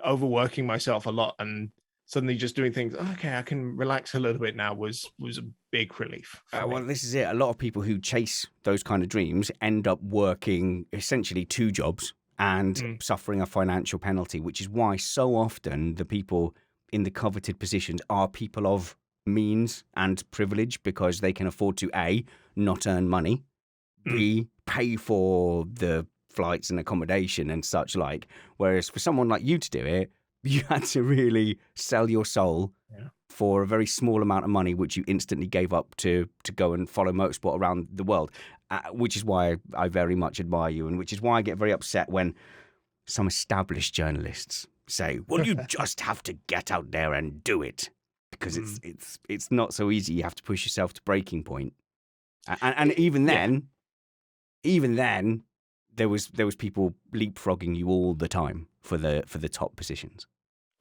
overworking myself a lot, and suddenly just doing things I can relax a little bit now was a big relief. Well, this is it. A lot of people who chase those kind of dreams end up working essentially two jobs and suffering a financial penalty, which is why so often the people in the coveted positions are people of means and privilege, because they can afford to A, not earn money, B, pay for the flights and accommodation and such like. Whereas for someone like you to do it, you had to really sell your soul for a very small amount of money, which you instantly gave up to go and follow motorsport around the world, which is why I very much admire you, and which is why I get very upset when some established journalists say, well, you just have to get out there and do it, because it's not so easy. You have to push yourself to breaking point. And even then, there was people leapfrogging you all the time for the top positions.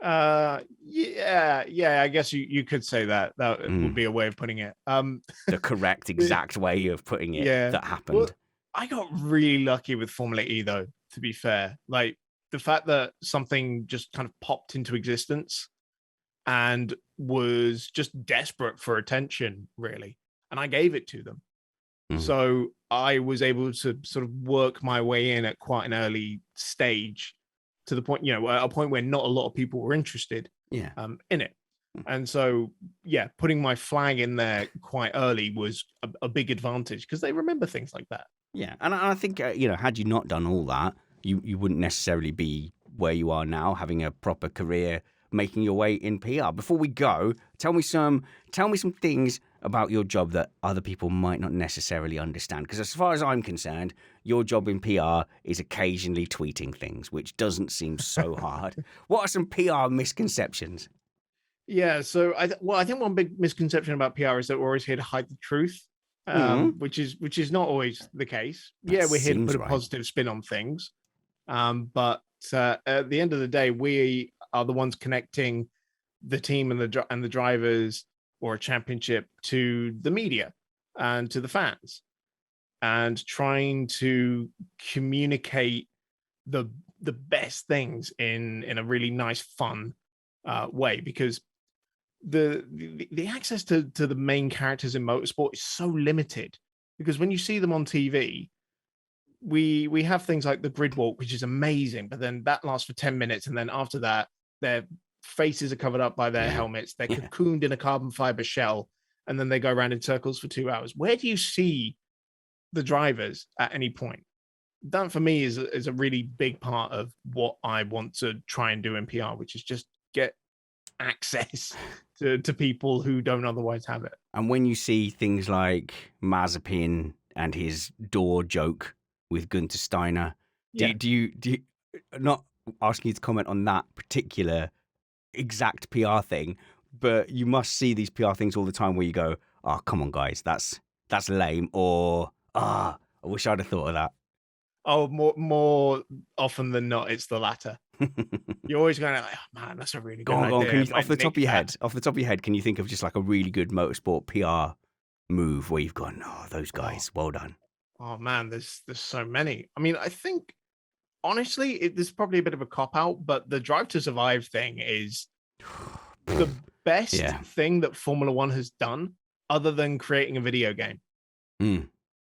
I guess you could say that would be a way of putting it. The correct exact way of putting it that happened. Well, I got really lucky with Formula E though, to be fair. Like the fact that something just kind of popped into existence and was just desperate for attention, really. And I gave it to them. So I was able to sort of work my way in at quite an early stage to the point, a point where not a lot of people were interested in it. And so, putting my flag in there quite early was a big advantage because they remember things like that. Yeah. And I think, had you not done all that, you wouldn't necessarily be where you are now, having a proper career, making your way in PR. Before we go, tell me some things about your job that other people might not necessarily understand. Because as far as I'm concerned, your job in PR is occasionally tweeting things, which doesn't seem so hard. What are some PR misconceptions? Yeah, so I think one big misconception about PR is that we're always here to hide the truth, which is not always the case. We're here to put a positive spin on things, but at the end of the day, we are the ones connecting the team and the drivers or a championship to the media and to the fans, and trying to communicate the best things in a really nice, fun way, because the access to the main characters in motorsport is so limited. Because when you see them on TV, we have things like the grid walk, which is amazing, but then that lasts for 10 minutes, and then after that their faces are covered up by their helmets, they're cocooned in a carbon fiber shell, and then they go around in circles for 2 hours. Where do you see the drivers at any point? That for me is a really big part of what I want to try and do in PR, which is just get access to people who don't otherwise have it. And when you see things like Mazepin and his door joke with Gunther Steiner, do you not asking you to comment on that particular exact PR thing, but you must see these PR things all the time where you go, oh, come on, guys, that's lame, or I wish I'd have thought of that. Oh, more often than not, it's the latter. You're always going like, oh, man, that's a really good idea. Can you, off the top of your head, can you think of just like a really good motorsport PR move where you've gone, oh, those guys, well done? Oh man, there's so many. I mean, I think honestly, this is probably a bit of a cop out, but the Drive to Survive thing is the best thing that Formula One has done, other than creating a video game.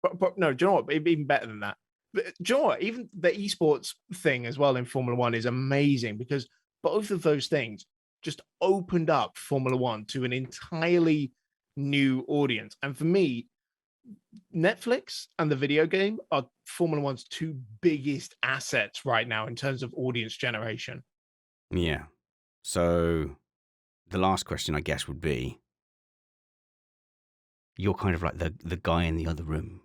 But no, do you know what? Even better than that. But do you know what? Even the esports thing as well in Formula One is amazing, because both of those things just opened up Formula One to an entirely new audience. And for me, Netflix and the video game are Formula One's two biggest assets right now in terms of audience generation. Yeah. So the last question, I guess, would be, you're kind of like the guy in the other room.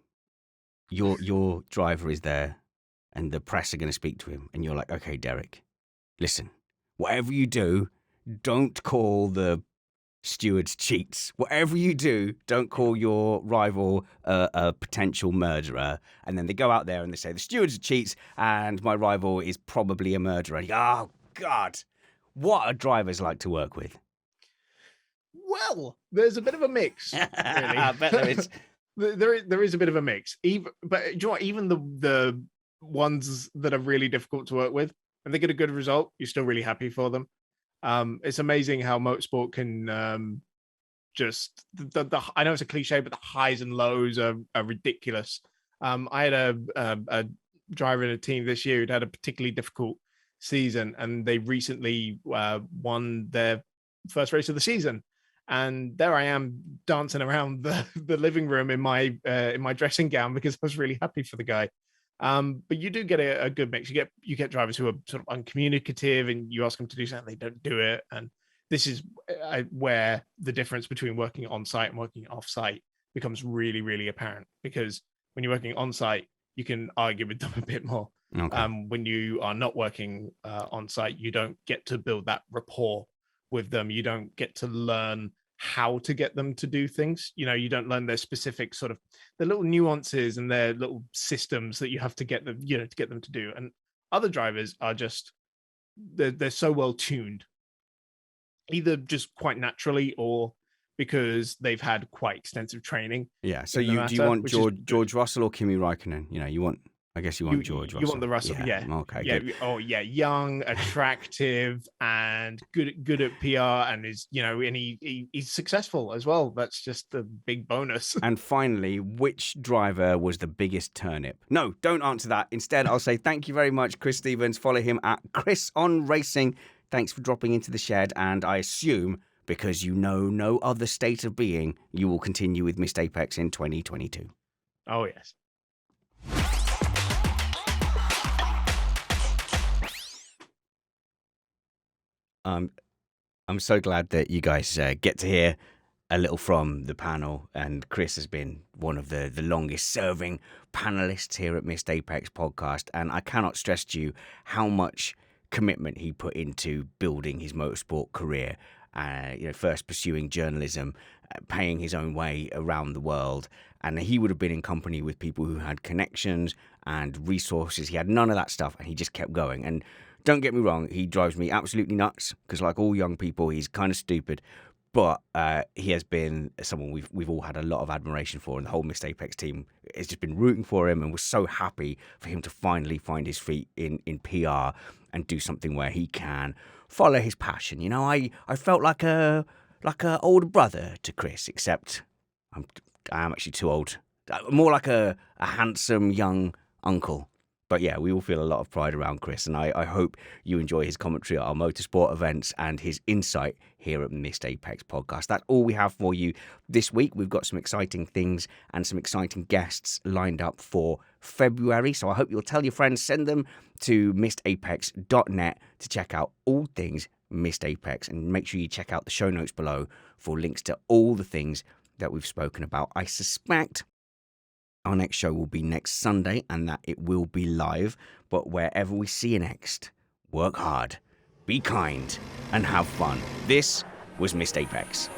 Your driver is there and the press are going to speak to him, and you're like, okay, Derek, listen, whatever you do, don't call the stewards cheats. Whatever you do, don't call your rival a potential murderer. And then they go out there and they say the stewards are cheats and my rival is probably a murderer. And oh God, what are drivers like to work with? Well, there's a bit of a mix. Really. I bet there is. There is a bit of a mix. But do you know what? Even the ones that are really difficult to work with, and they get a good result, you're still really happy for them. It's amazing how motorsport can just I know it's a cliche, but the highs and lows are ridiculous. I had a driver in a team this year who'd had a particularly difficult season, and they recently won their first race of the season. And there I am dancing around the living room in my dressing gown because I was really happy for the guy. But you do get a good mix. You get drivers who are sort of uncommunicative, and you ask them to do something, they don't do it. And this is where the difference between working on site and working off site becomes really, really apparent. Because when you're working on site, you can argue with them a bit more. Okay. When you are not working on site, you don't get to build that rapport with them. You don't get to learn how to get them to do things. You don't learn their specific sort of the little nuances and their little systems that you have to get them, to get them to do. And other drivers are just they're so well tuned, either just quite naturally or because they've had quite extensive training. Yeah. So do you want George Russell or Kimi Räikkönen? You want I guess you want George Russell. You want the Russell, yeah. Okay, yeah. good. Oh, yeah. Young, attractive, and good at PR, and and he's successful as well. That's just the big bonus. And finally, which driver was the biggest turnip? No, don't answer that. Instead, I'll say thank you very much, Chris Stevens. Follow him at Chris on Racing. Thanks for dropping into the shed, and I assume because you know no other state of being, you will continue with Missed Apex in 2022. Oh, yes. I'm so glad that you guys get to hear a little from the panel, and Chris has been one of the longest serving panelists here at Missed Apex Podcast, and I cannot stress to you how much commitment he put into building his motorsport career. First pursuing journalism, paying his own way around the world, and he would have been in company with people who had connections and resources. He had none of that stuff, and he just kept going. And don't get me wrong, he drives me absolutely nuts because, like all young people, he's kind of stupid. But he has been someone we've all had a lot of admiration for, and the whole Missed Apex team has just been rooting for him, and we're so happy for him to finally find his feet in PR and do something where he can follow his passion. You know, I felt like a older brother to Chris, except I am actually too old. More like a handsome young uncle. But yeah, we all feel a lot of pride around Chris, and I hope you enjoy his commentary at our motorsport events and his insight here at Missed Apex Podcast. That's all we have for you this week. We've got some exciting things and some exciting guests lined up for February, so I hope you'll tell your friends, send them to missedapex.net to check out all things Missed Apex, and make sure you check out the show notes below for links to all the things that we've spoken about. I suspect our next show will be next Sunday, and that it will be live. But wherever we see you next, work hard, be kind, and have fun. This was Missed Apex.